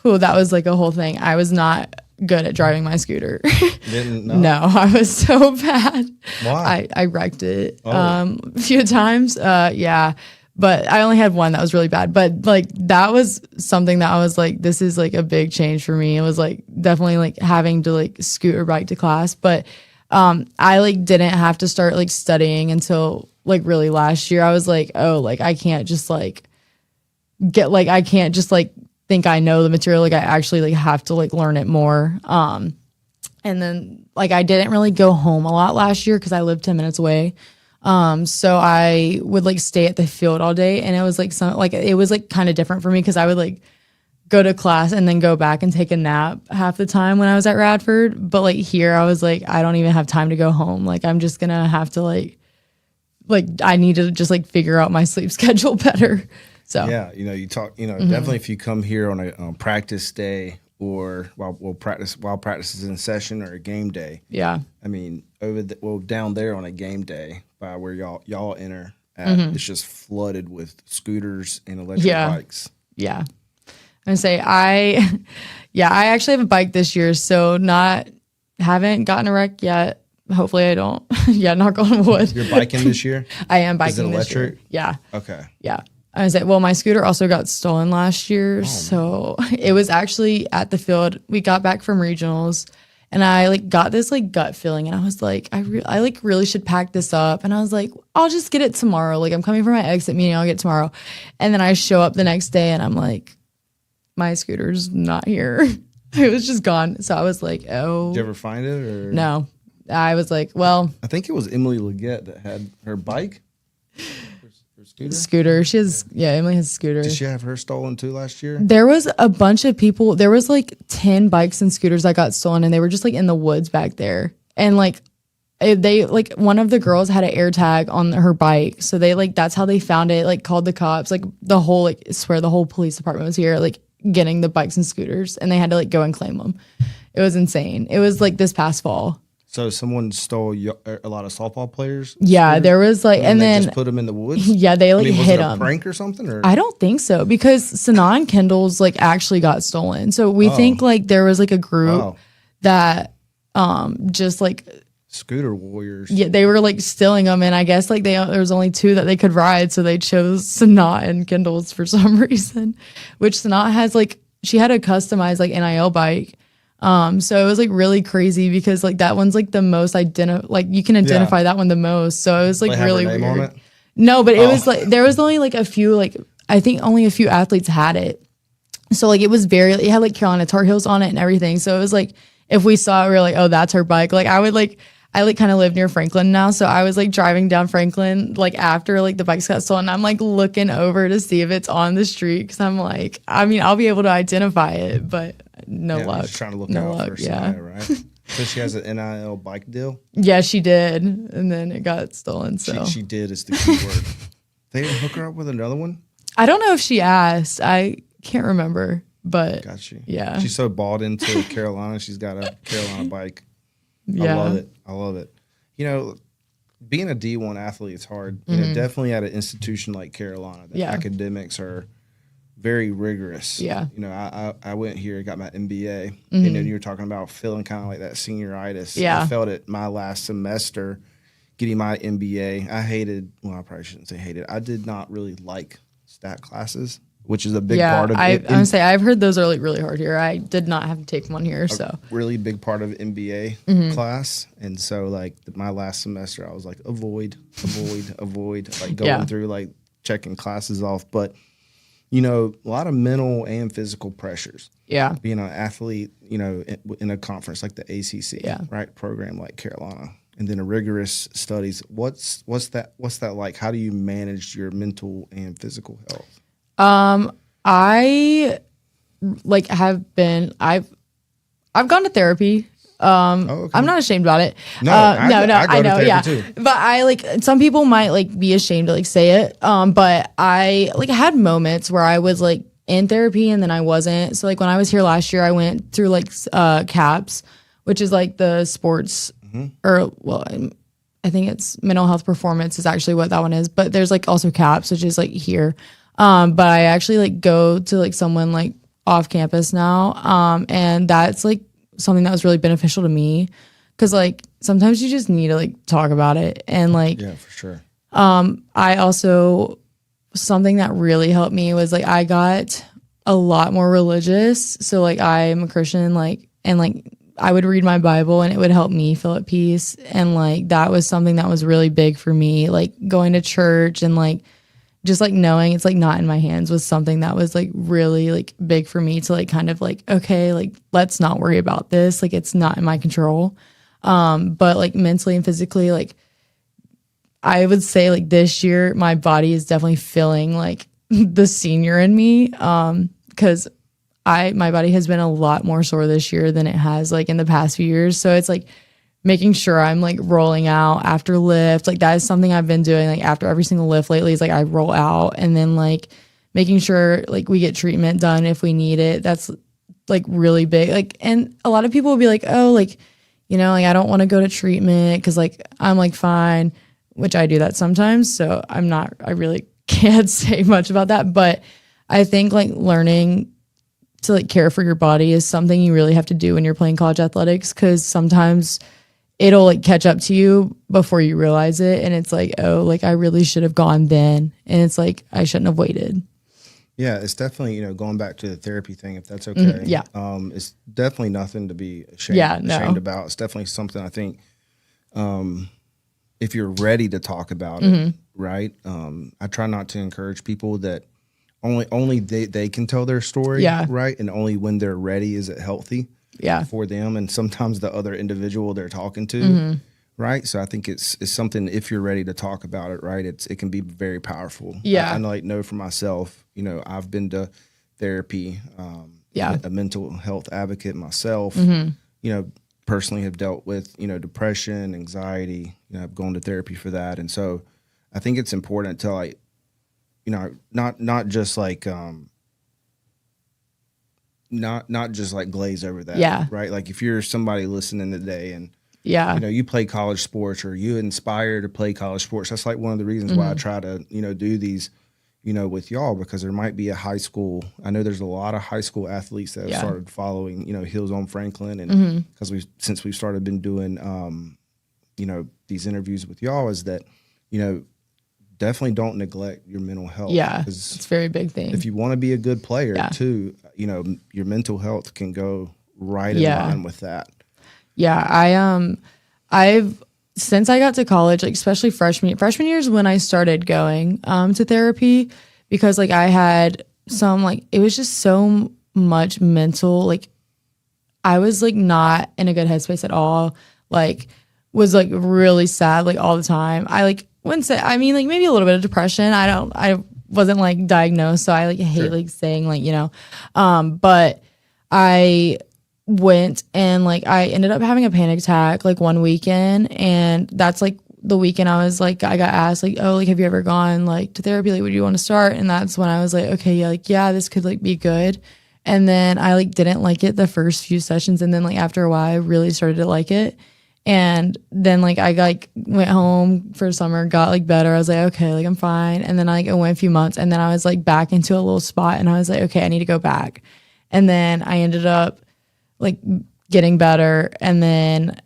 was like a whole thing. I was not good at driving my scooter. Didn't know? No, I was so bad. Why? I wrecked it a few times. Yeah. But I only had one that was really bad. But like that was something that I was like, this is like a big change for me. It was like definitely like having to like scoot or bike to class. But I like didn't have to start like studying until like really last year. I was like, oh, like I can't just like I can't just like think I know the material. Like I actually like have to like learn it more. And And then like I didn't really go home a lot last year because I lived 10 minutes away. So I would like stay at the field all day, and it was like it was like kind of different for me because I would like go to class and then go back and take a nap half the time when I was at Radford. But like here I was like, I don't even have time to go home. Like I'm just gonna have to like I need to just like figure out my sleep schedule better. So yeah, you talk, definitely if you come here on a practice day or while practice is in session or a game day. Yeah. I mean, down there on a game day by where y'all enter at, it's just flooded with scooters and electric bikes. Yeah. I'm gonna say I actually have a bike this year, so haven't gotten a wreck yet. Hopefully I don't. Yeah, knock on wood. You're biking this year? I am biking Is it this year. electric? Yeah. Okay. Yeah. I was like, well, my scooter also got stolen last year. So it was actually at the field. We got back from regionals and I like got this like gut feeling and I was like, I like really should pack this up. And I was like, I'll just get it tomorrow. Like I'm coming for my exit meeting. I'll get it tomorrow. And then I show up the next day and I'm like, my scooter's not here. It was just gone. So I was like, oh. Did you ever find it or? No. I was like, well. I think it was Emily Leggett that had her bike. Her scooter. Emily has a scooter. Did she have her stolen too last year? There was a bunch of people. There was like 10 bikes and scooters that got stolen and they were just like in the woods back there. And like one of the girls had an air tag on her bike. So they like, that's how they found it, like called the cops, like the whole police department was here, like getting the bikes and scooters and they had to like go and claim them. It was insane. It was like this past fall. So someone stole a lot of softball players? Yeah, scooters? There was like, and then just put them in the woods? Yeah, they like hit them. Was it a prank or something? Or? I don't think so because Sanaa and Kendall's like actually got stolen. So we think like there was like a group that just like scooter warriors. Yeah, they were like stealing them, and I guess like there was only 2 that they could ride, so they chose Sanaa and Kendall's for some reason. Which Sanaa has like she had a customized like NIL bike. So it was like really crazy because like that one's like the most you can identify that one the most. So it was like really weird. On it? No, but it was like there was only like a few, like I think only a few athletes had it. So like it had like Carolina Tar Heels on it and everything. So it was like if we saw it, we were like, oh, that's her bike. Like I kind of live near Franklin now, so I was like driving down Franklin like after like the bikes got stolen. I'm like looking over to see if it's on the street because I'm like, I mean, I'll be able to identify it, but no luck. Just trying to look out for Sanaa, right? So she has an NIL bike deal. Yeah, she did, and then it got stolen. So she did is the key word. They didn't hook her up with another one. I don't know if she asked. I can't remember, but got you. Yeah, she's so bought into Carolina. She's got a Carolina bike. Yeah. I love it. Being a D1 athlete is hard. Definitely at an institution like Carolina, the academics are very rigorous. Yeah. I went here, got my MBA, and then you were talking about feeling kind of like that senioritis. Yeah. I felt it my last semester getting my MBA. I probably shouldn't say hated. I did not really like stat classes, which is a big part of it. I would say I've heard those are like really hard here. I did not have to take one here, so really big part of MBA class. And so like my last semester, I was like avoid, like going through like checking classes off. But a lot of mental and physical pressures. Yeah, being an athlete, in a conference like the ACC, right, program like Carolina, and then a rigorous studies. What's that like? How do you manage your mental and physical health? I like I've gone to therapy. Okay. I'm not ashamed about it. No, I know, yeah. Too. But I like some people might like be ashamed to like say it. But I like had moments where I was like in therapy and then I wasn't. So like when I was here last year, I went through like CAPS, which is like the sports I think it's mental health performance is actually what that one is. But there's like also CAPS, which is like here. But I actually like go to like someone like off campus now. And that's like something that was really beneficial to me. Cause like sometimes you just need to like talk about it. And like, yeah, for sure. I also, something that really helped me was like, I got a lot more religious. So like I'm a Christian and I would read my Bible and it would help me feel at peace. And like, that was something that was really big for me, like going to church and like just like knowing it's like not in my hands was something that was like really like big for me to like kind of like, okay, like let's not worry about this. Like it's not in my control. But like mentally and physically, like I would say like this year, my body is definitely feeling like the senior in me. Cause my body has been a lot more sore this year than it has like in the past few years. So it's like making sure I'm like rolling out after lift. Like that is something I've been doing like after every single lift lately is like I roll out and then like making sure like we get treatment done if we need it. That's like really big. Like, and a lot of people will be like, oh, like, you know, like I don't want to go to treatment because like I'm like fine, which I do that sometimes. So I really can't say much about that. But I think like learning to like care for your body is something you really have to do when you're playing college athletics, because sometimes it'll like catch up to you before you realize it. And it's like, oh, like I really should have gone then. And it's like, I shouldn't have waited. Yeah, it's definitely, you know, going back to the therapy thing, if that's okay. Yeah. It's definitely nothing to be ashamed about. It's definitely something I think if you're ready to talk about it, right? I try not to encourage people that only they can tell their story, right? And only when they're ready is it healthy for them. And sometimes the other individual they're talking to, right? So I think it's something, if you're ready to talk about it, right? It can be very powerful. I know for myself, you know, I've been to therapy, a mental health advocate myself, you know, personally have dealt with, you know, depression, anxiety, you know, I've gone to therapy for that. And so I think it's important to like, you know, not just like, not just like glaze over that, right? Like if you're somebody listening today and, you know, you play college sports or you inspire to play college sports, that's like one of the reasons why I try to, you know, do these, you know, with y'all, because there might be a high school. I know there's a lot of high school athletes that have started following, you know, Hills on Franklin, and because since we've started been doing, you know, these interviews with y'all, is that, you know, definitely don't neglect your mental health. Yeah, it's a very big thing. If you want to be a good player too, you know, your mental health can go right in line with that. Yeah, I've since I got to college, like especially freshman year is when I started going to therapy, because like I had some like it was just so much mental, like I was like not in a good headspace at all, like was like really sad like all the time. I like wouldn't say, I mean like maybe a little bit of depression. I wasn't like diagnosed, so I like hate like saying like, you know, but I went and like I ended up having a panic attack like one weekend, and that's like the weekend I was like, I got asked like, oh, like have you ever gone like to therapy, like would you want to start? And that's when I was like, okay, yeah, this could like be good. And then I like didn't like it the first few sessions, and then like after a while I really started to like it. And then like I like went home for summer, got like better. I was like, okay, like I'm fine. And then I like, it went a few months, and then I was like back into a little spot, and I was like, okay, I need to go back. And then I ended up like getting better, and then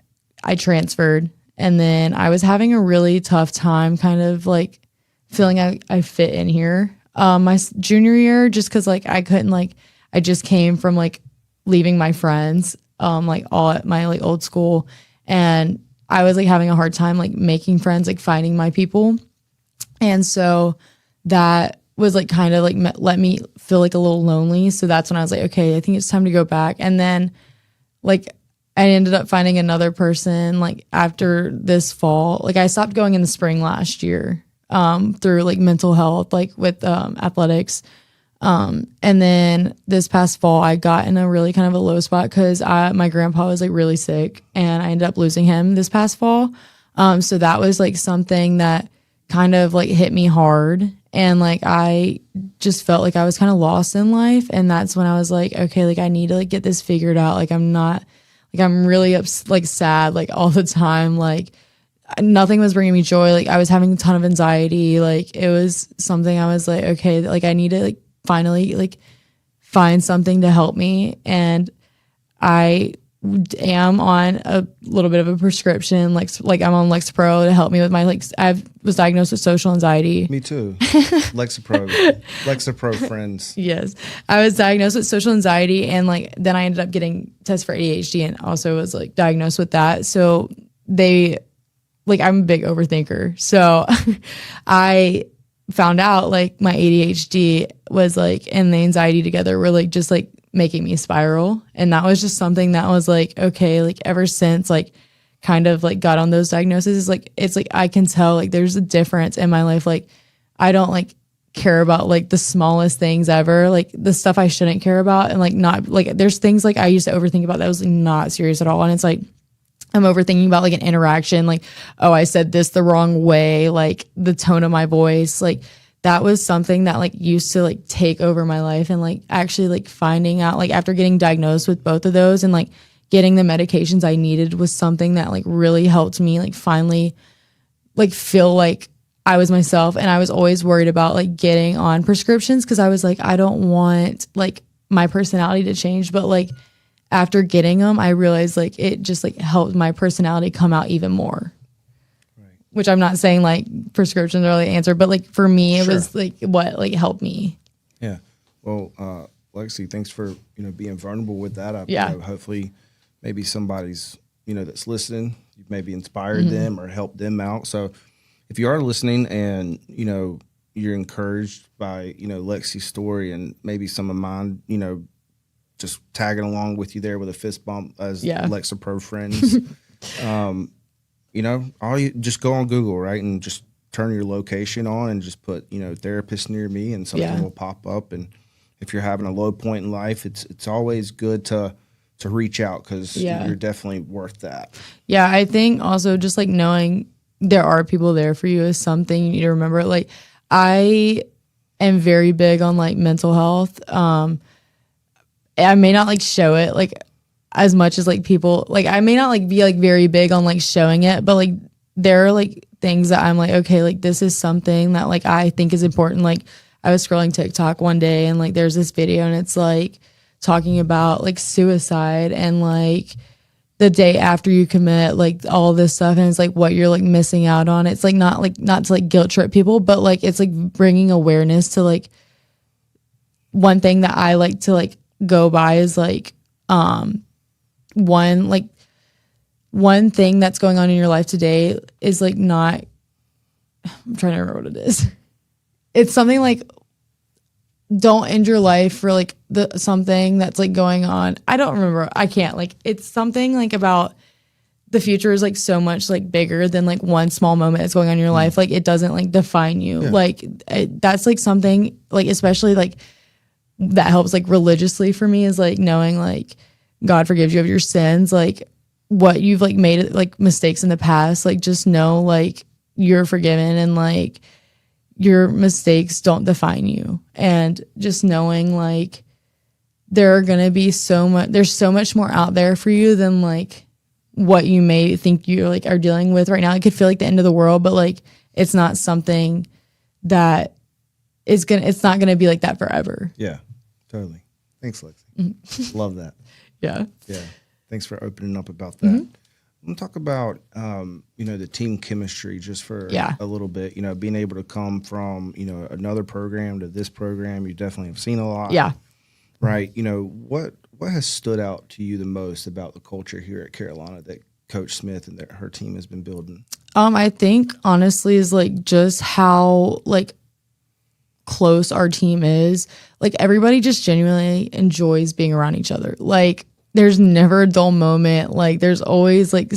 I transferred, and then I was having a really tough time kind of like feeling I fit in here my junior year, just because like I couldn't like I just came from like leaving my friends like all at my like old school, and I was like having a hard time like making friends, like finding my people. And so that was like kind of like let me feel like a little lonely. So that's when I was like, okay, I think it's time to go back. And then like I ended up finding another person like after this fall. Like I stopped going in the spring last year through like mental health, like with athletics. And then this past fall I got in a really kind of a low spot because my grandpa was like really sick, and I ended up losing him this past fall. So that was like something that kind of like hit me hard, and like I just felt like I was kind of lost in life. And that's when I was like, okay, like I need to like get this figured out. Like I'm not like I'm really like sad like all the time. Like nothing was bringing me joy. Like I was having a ton of anxiety. Like it was something I was like, okay, like I need to like finally like find something to help me. And I am on a little bit of a prescription, like I'm on Lexapro to help me with my like I was diagnosed with social anxiety. Me too. Lexapro friends. Yes, I was diagnosed with social anxiety, and like then I ended up getting tested for ADHD, and also was like diagnosed with that. So they like I'm a big overthinker, so I found out like my ADHD was like and the anxiety together were like just like making me spiral. And that was just something that was like, okay, like ever since like kind of like got on those diagnoses, like it's like I can tell like there's a difference in my life. Like I don't like care about like the smallest things ever, like the stuff I shouldn't care about, and like not like there's things like I used to overthink about that was like not serious at all. And it's like I'm overthinking about like an interaction, like, oh, I said this the wrong way, like the tone of my voice, like that was something that like used to like take over my life. And like actually like finding out like after getting diagnosed with both of those and like getting the medications I needed was something that like really helped me like finally like feel like I was myself. And I was always worried about like getting on prescriptions because I was like, I don't want like my personality to change. But like after getting them, I realized like it just like helped my personality come out even more. Right. Which I'm not saying like prescriptions are the answer, but like for me, it was like what like helped me. Yeah. Well, Lexie, thanks for being vulnerable with that. Hopefully, maybe somebody's that's listening, you've maybe inspired them or helped them out. So if you are listening and you're encouraged by Lexie's story and maybe some of mine, just tagging along with you there with a fist bump as Lexa Pro friends. All you just go on Google, right, and just turn your location on and just put therapist near me, and something will pop up. And if you're having a low point in life, it's always good to reach out because you're definitely worth that. Yeah, I think also just like knowing there are people there for you is something you need to remember. Like I am very big on like mental health. I may not like show it like as much as like people like I may not like be like very big on like showing it, but like there are like things that I'm like, okay, like this is something that like I think is important. Like I was scrolling TikTok one day and like there's this video and it's like talking about like suicide and like the day after you commit like all this stuff, and it's like what you're like missing out on. It's like not to like guilt trip people, but like it's like bringing awareness to like one thing that I like to like go by is like one thing that's going on in your life today is like not, I'm trying to remember what it is. It's something like don't end your life for like something that's like going on. I don't remember. I can't like, it's something like about the future is like so much like bigger than like one small moment that's going on in your life. Like it doesn't like define you. Like that's like something like, especially like that helps like religiously for me is like knowing like God forgives you of your sins, like what you've like made like mistakes in the past, like just know like you're forgiven and like your mistakes don't define you. And just knowing like there are going to be there's so much more out there for you than like what you may think you like are dealing with right now. It could feel like the end of the world, but like it's not something that it's not going to be like that forever. Yeah, totally. Thanks, Lexie. Love that. Yeah. Thanks for opening up about that. I'm gonna talk about the team chemistry just for a little bit. Being able to come from another program to this program, you definitely have seen a lot. Yeah. Right. What has stood out to you the most about the culture here at Carolina that Coach Smith and her team has been building? I think honestly is like just how like close our team is. Like everybody just genuinely enjoys being around each other. Like there's never a dull moment. Like there's always like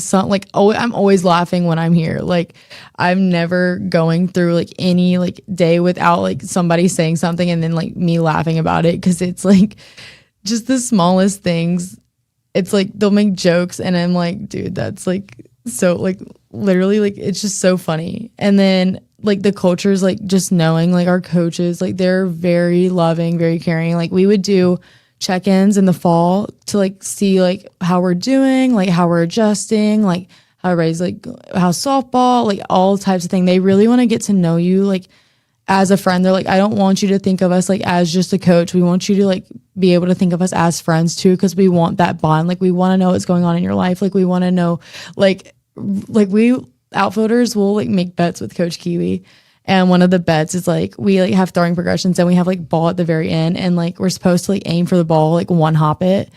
I'm always laughing when I'm here. Like I'm never going through like any like day without like somebody saying something and then like me laughing about it. Cause it's like just the smallest things. It's like they'll make jokes and I'm like, dude, that's like so like literally like it's just so funny. And then like the culture is like just knowing like our coaches, like they're very loving, very caring. Like we would do check-ins in the fall to like see like how we're doing, like how we're adjusting, like how everybody's like how softball, like all types of things. They really want to get to know you like as a friend. They're like, I don't want you to think of us like as just a coach. We want you to like be able to think of us as friends too, because we want that bond. Like we want to know what's going on in your life. Like we want to know like we outfielders will like make bets with Coach Kiwi. And one of the bets is like we like have throwing progressions and we have like ball at the very end and like we're supposed to like aim for the ball, like one hop it.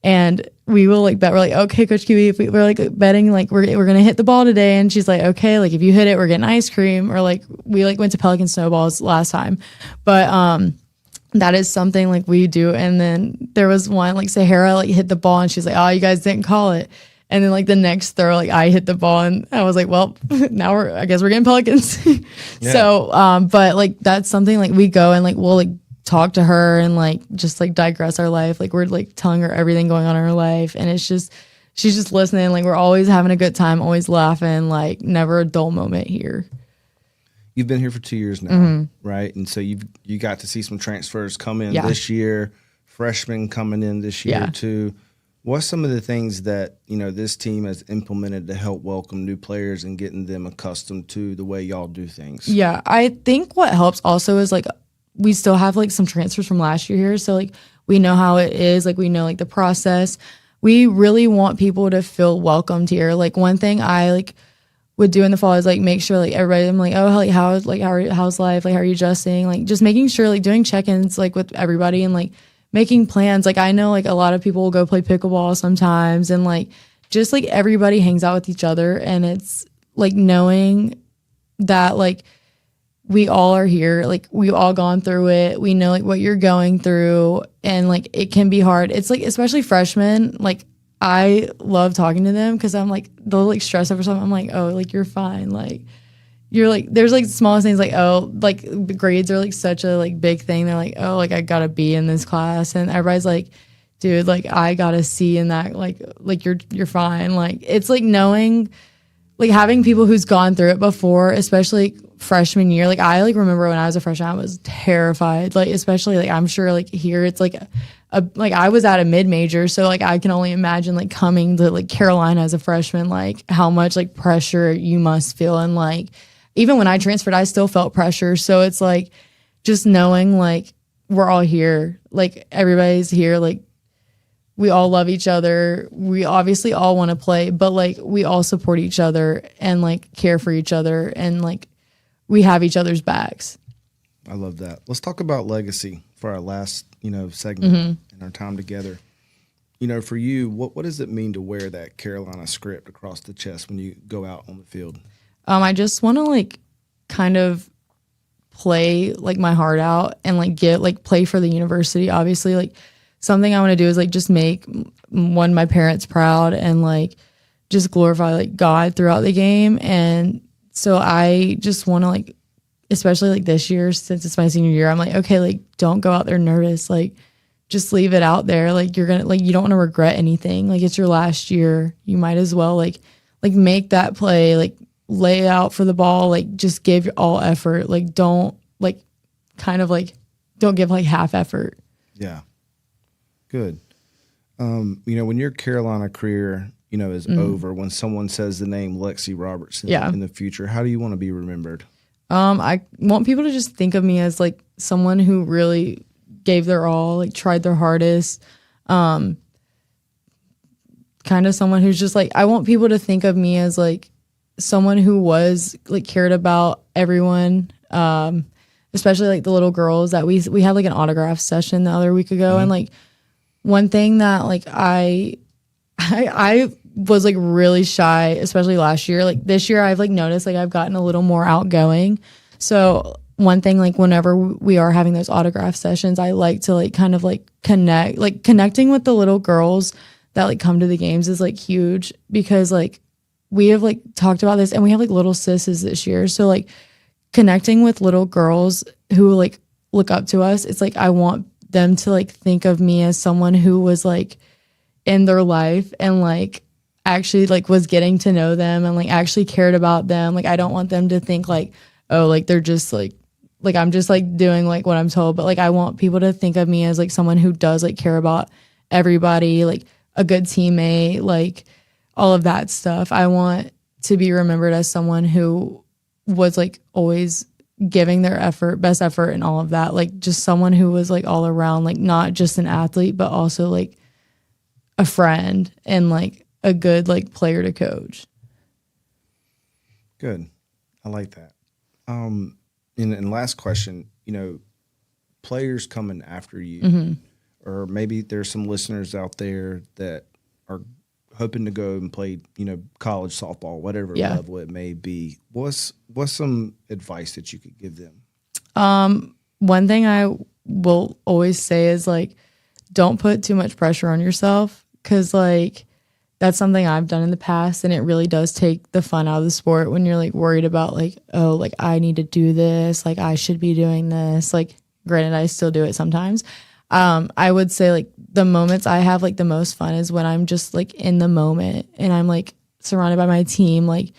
And we will like bet, we're like, okay, Coach Kiwi, if we're like betting, like we're going to hit the ball today. And she's like, okay, like if you hit it, we're getting ice cream. Or like we like went to Pelican Snowballs last time. But that is something like we do. And then there was one, like Sahara like hit the ball and she's like, oh, you guys didn't call it. And then like the next throw, like I hit the ball and I was like, well, now I guess we're getting Pelicans. Yeah. So, but like that's something like we go and like we'll like talk to her and like just like digress our life. Like we're like telling her everything going on in her life. And it's just, she's just listening. Like we're always having a good time, always laughing, like never a dull moment here. You've been here for 2 years now, right? And so you got to see some transfers come in this year, freshmen coming in this year too. What's some of the things that, you know, this team has implemented to help welcome new players and getting them accustomed to the way y'all do things? Yeah, I think what helps also is like we still have like some transfers from last year here. So like we know how it is, like we know like the process. We really want people to feel welcomed here. Like one thing I like would do in the fall is like make sure like everybody, I'm like, oh, like how's life? Like how are you adjusting? Like just making sure like doing check-ins like with everybody and like making plans. Like I know like a lot of people will go play pickleball sometimes and like just like everybody hangs out with each other and it's like knowing that like we all are here, like we've all gone through it. We know like what you're going through and like it can be hard. It's like especially freshmen, like I love talking to them because I'm like they'll like stress over something. I'm like, oh, like you're fine. Like you're like there's like smallest things like oh like grades are like such a like big thing. They're like oh like I got a B in this class and everybody's like dude like I got a C in that like you're fine. Like it's like knowing like having people who's gone through it before, especially freshman year. Like I like remember when I was a freshman I was terrified. Like especially like I'm sure like here it's like like I was at a mid-major so like I can only imagine like coming to like Carolina as a freshman like how much like pressure you must feel and like even when I transferred, I still felt pressure. So it's like just knowing like we're all here, like everybody's here, like we all love each other. We obviously all want to play, but like we all support each other and like care for each other and like we have each other's backs. I love that. Let's talk about legacy for our last, you know, segment in our time together. You know, for you, what does it mean to wear that Carolina script across the chest when you go out on the field? I just want to like kind of play like my heart out and like get like play for the university. Obviously, like something I want to do is like just make my parents proud and like just glorify like God throughout the game. And so I just want to like, especially like this year since it's my senior year, I'm like, okay, like don't go out there nervous. Like just leave it out there. Like you're gonna like you don't want to regret anything. Like it's your last year. You might as well like make that play. Like lay out for the ball, like just give your all effort. Like don't like kind of like don't give like half effort. Yeah. Good. You know, when your Carolina career, you know, is over, when someone says the name Lexie Roberts in the future, how do you want to be remembered? I want people to just think of me as like someone who really gave their all, like tried their hardest. Kind of someone who's just like I want people to think of me as like someone who was like cared about everyone, especially like the little girls that we had like an autograph session the other week ago. And like one thing that like I was like really shy, especially last year. Like this year I've like noticed like I've gotten a little more outgoing. So one thing like whenever we are having those autograph sessions, I like to like kind of like connecting with the little girls that like come to the games is like huge because like we have like talked about this and we have like little sisses this year. So like connecting with little girls who like look up to us, it's like I want them to like think of me as someone who was like in their life and like actually like was getting to know them and like actually cared about them. Like I don't want them to think like, oh, like they're just like I'm just like doing like what I'm told. But like I want people to think of me as like someone who does like care about everybody, like a good teammate, like all of that stuff. I want to be remembered as someone who was like always giving their effort, best effort and all of that. Like just someone who was like all around, like not just an athlete, but also like a friend and like a good like player to coach. Good. I like that. And last question, you know, players coming after you, or maybe there's some listeners out there that are hoping to go and play, college softball, whatever level it may be. What's some advice that you could give them? One thing I will always say is like, don't put too much pressure on yourself, because like that's something I've done in the past, and it really does take the fun out of the sport when you're like worried about like, oh, like I need to do this, like I should be doing this. Like, granted, I still do it sometimes. I would say like the moments I have like the most fun is when I'm just like in the moment and I'm like surrounded by my team, like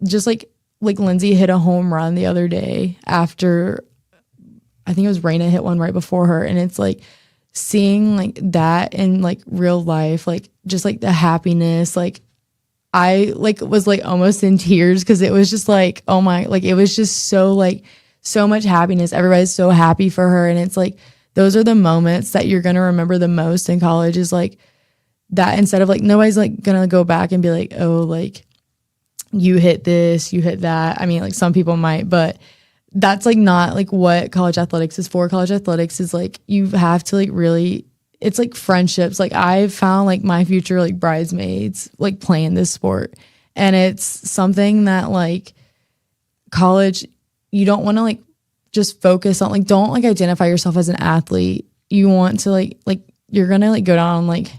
just like Lindsay hit a home run the other day after, I think it was Raina hit one right before her, and it's like seeing like that in like real life, like just like the happiness, like I like was like almost in tears because it was just like, oh my, like it was just so like so much happiness. Everybody's so happy for her, and it's like those are the moments that you're gonna remember the most in college, is like that, instead of like nobody's like gonna go back and be like, oh, like you hit this, you hit that. I mean, like some people might, but that's like not like what college athletics is for. College athletics is like you have to like really, it's like friendships. Like I've found like my future like bridesmaids like playing this sport, and it's something that like college, you don't want to like just focus on, like don't like identify yourself as an athlete. You want to like you're gonna like go down like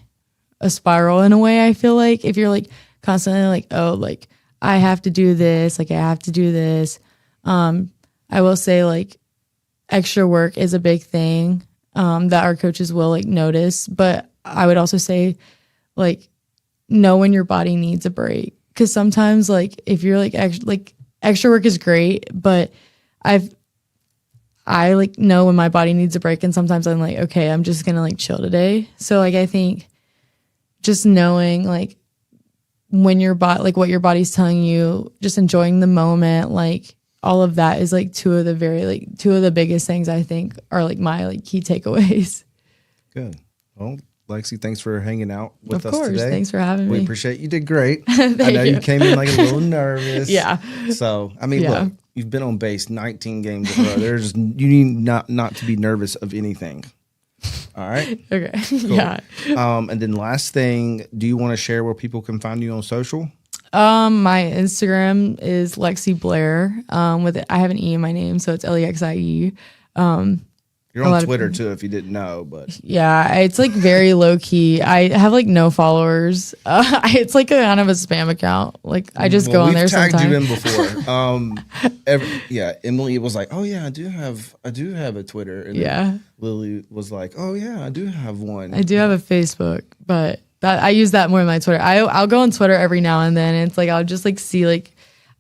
a spiral in a way. I feel like if you're like constantly like, oh, like I have to do this, like I have to do this. I will say like extra work is a big thing that our coaches will like notice, but I would also say like know when your body needs a break, because sometimes like if you're like extra work is great, but I like know when my body needs a break, and sometimes I'm like, okay, I'm just gonna like chill today. So like I think just knowing like when your body, like what your body's telling you, just enjoying the moment, like all of that is like two of the biggest things I think are like my like key takeaways. Good. Well, Lexie, thanks for hanging out with us today. Of course, thanks for having me. We appreciate you. Did great. Thank I know you. you came in like a little nervous. Yeah. So I mean, look, you've been on base 19 games in a row. You need not to be nervous of anything. All right. Okay. Cool. Yeah. And then last thing, do you want to share where people can find you on social? My Instagram is Lexie Blair. I have an E in my name, so it's Lexie. You're on Twitter too, if you didn't know, but yeah, it's like very low key. I have like no followers. It's like a kind of a spam account. Like I just go on there sometimes. Tagged you in before. Emily was like, "Oh yeah, I do have a Twitter." And then Lily was like, "Oh yeah, I do have one." I do have a Facebook, but I use that more than my Twitter. I'll go on Twitter every now and then. And it's like I'll just like see like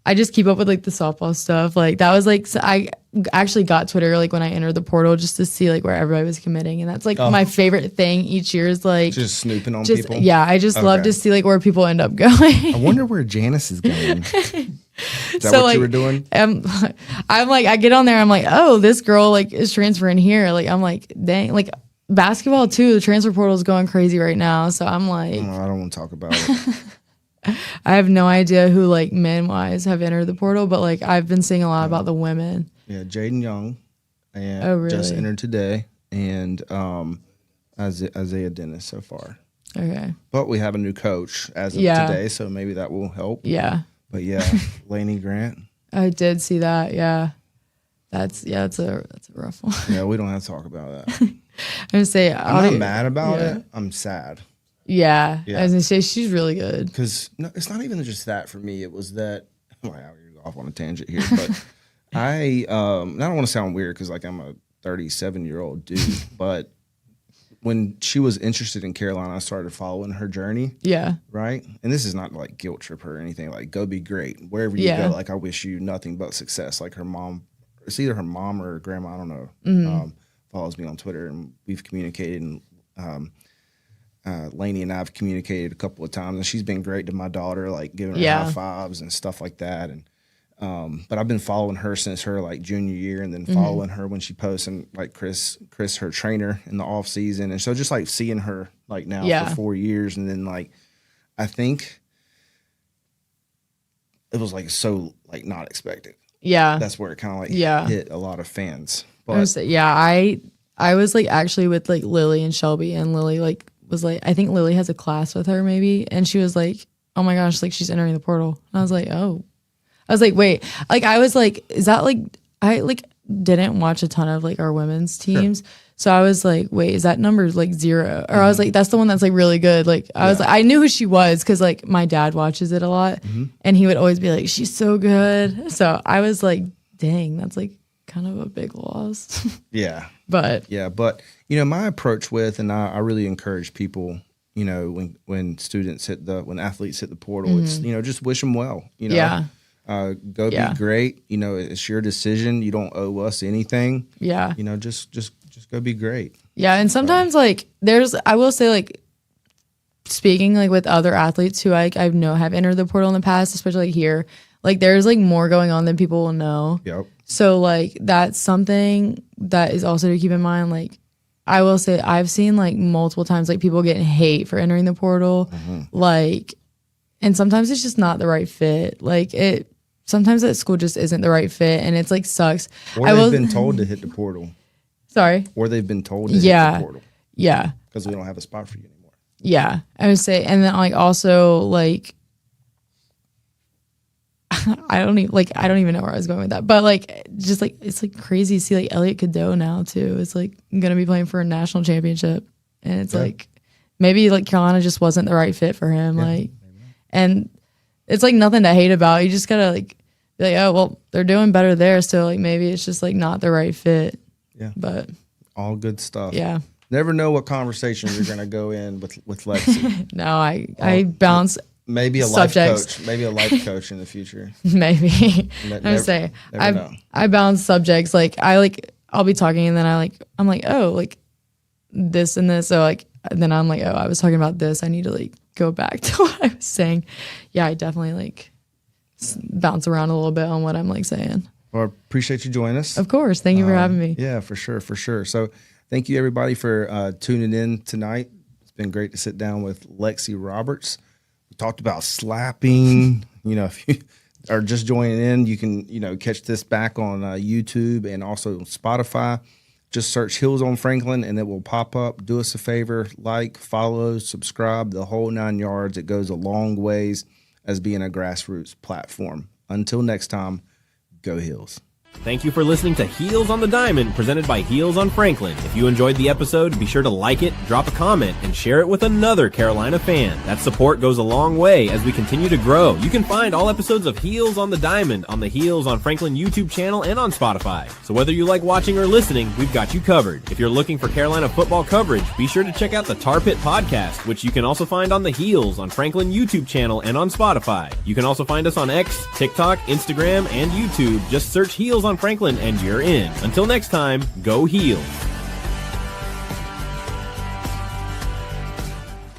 I just keep up with like the softball stuff. Like that was like I actually got Twitter like when I entered the portal just to see like where everybody was committing, and that's like my favorite thing each year is like just snooping on people. Yeah, I just love to see like where people end up going. I wonder where Janice is going. Is that what you were doing? I'm like I get on there. I'm like, oh, this girl like is transferring here. Like I'm like, dang, like. Basketball too, the transfer portal is going crazy right now, so I'm like, I don't want to talk about it. I have no idea who like men wise have entered the portal, but like I've been seeing a lot about the women. Yeah, Jaden Young and just entered today, and Isaiah Dennis so far. Okay, but we have a new coach as of today, so maybe that will help. Yeah, but Lainey Grant. I did see that. Yeah, that's a rough one. Yeah, we don't have to talk about that. I'm gonna say I'm not mad about it. I'm sad. Yeah, I was gonna say she's really good. Because it's not even just that for me. It was that I'm off on a tangent here, but I don't want to sound weird because like I'm a 37-year-old dude, but when she was interested in Carolina, I started following her journey. Yeah. Right. And this is not like guilt trip her or anything. Like go be great wherever you go. Like I wish you nothing but success. Like her mom, it's either her mom or her grandma. I don't know. Mm-hmm. Follows me on Twitter, and we've communicated, and Lainey and I have communicated a couple of times, and she's been great to my daughter, like giving her high fives and stuff like that. And but I've been following her since her like junior year, and then following her when she posts, and like Chris, her trainer in the off season, and so just like seeing her like now for 4 years, and then like I think it was like so like not expected. Yeah, that's where it kind of like hit a lot of fans. But I was like actually with like Lily and Shelby, and Lily like was like, I think Lily has a class with her maybe, and she was like, oh my gosh, like she's entering the portal. And I was like, oh. I was like, wait. Like I was like, is that like, I like didn't watch a ton of like our women's teams. Sure. So I was like, wait, is that number like 0? Or I was like, that's the one that's like really good. Like I was like, I knew who she was because like my dad watches it a lot, and he would always be like, she's so good. So I was like, dang, that's like kind of a big loss. But my approach with, and I really encourage people, when students when athletes hit the portal, it's just wish them well. Go be great. It's your decision. You don't owe us anything. Yeah. Just go be great. Yeah. And sometimes like I will say like speaking like with other athletes who I know have entered the portal in the past, especially like here, like there's like more going on than people will know. Yep. So like that's something that is also to keep in mind. Like I will say I've seen like multiple times like people getting hate for entering the portal. Like, and sometimes it's just not the right fit. Like sometimes that school just isn't the right fit, and it's like sucks. Or they've been told to hit the portal. Sorry? Or they've been told to hit the portal. Yeah. Because we don't have a spot for you anymore. Yeah. I would say, and then like also like, I don't even know where I was going with that. But like, just like, it's like crazy to see like Elliot Cadeau now too. It's like going to be playing for a national championship. And it's like, maybe like Carolina just wasn't the right fit for him. Like, and it's like nothing to hate about. You just gotta like be like, oh, well, they're doing better there. So like maybe it's just like not the right fit. Yeah. But all good stuff. Yeah. Never know what conversations you're going to go in with Lexie. No, I bounce maybe a subjects. Maybe a life coach in the future. Maybe. I bounce subjects. Like I'll be talking and then I'm like, oh, like this and this. So like, then I'm like, oh, I was talking about this. I need to like go back to what I was saying. Yeah, I definitely like bounce around a little bit on what I'm like saying. Well, appreciate you joining us. Of course. Thank you for having me. Yeah, for sure. So thank you everybody for tuning in tonight. It's been great to sit down with Lexie Roberts. We talked about slapping. If you are just joining in, you can, catch this back on YouTube and also Spotify. Just search Heels on Franklin and it will pop up. Do us a favor, like, follow, subscribe, the whole 9 yards. It goes a long ways as being a grassroots platform. Until next time, go Heels. Thank you for listening to Heels on the Diamond, presented by Heels on Franklin. If you enjoyed the episode, be sure to like it, drop a comment, and share it with another Carolina fan. That support goes a long way as we continue to grow. You can find all episodes of Heels on the Diamond on the Heels on Franklin YouTube channel and on Spotify. So whether you like watching or listening, we've got you covered. If you're looking for Carolina football coverage, be sure to check out the Tar Pit podcast, which you can also find on the Heels on Franklin YouTube channel and on Spotify. You can also find us on X, TikTok, Instagram, and YouTube. Just search Heels on Franklin and you're in. Until next time, go Heels.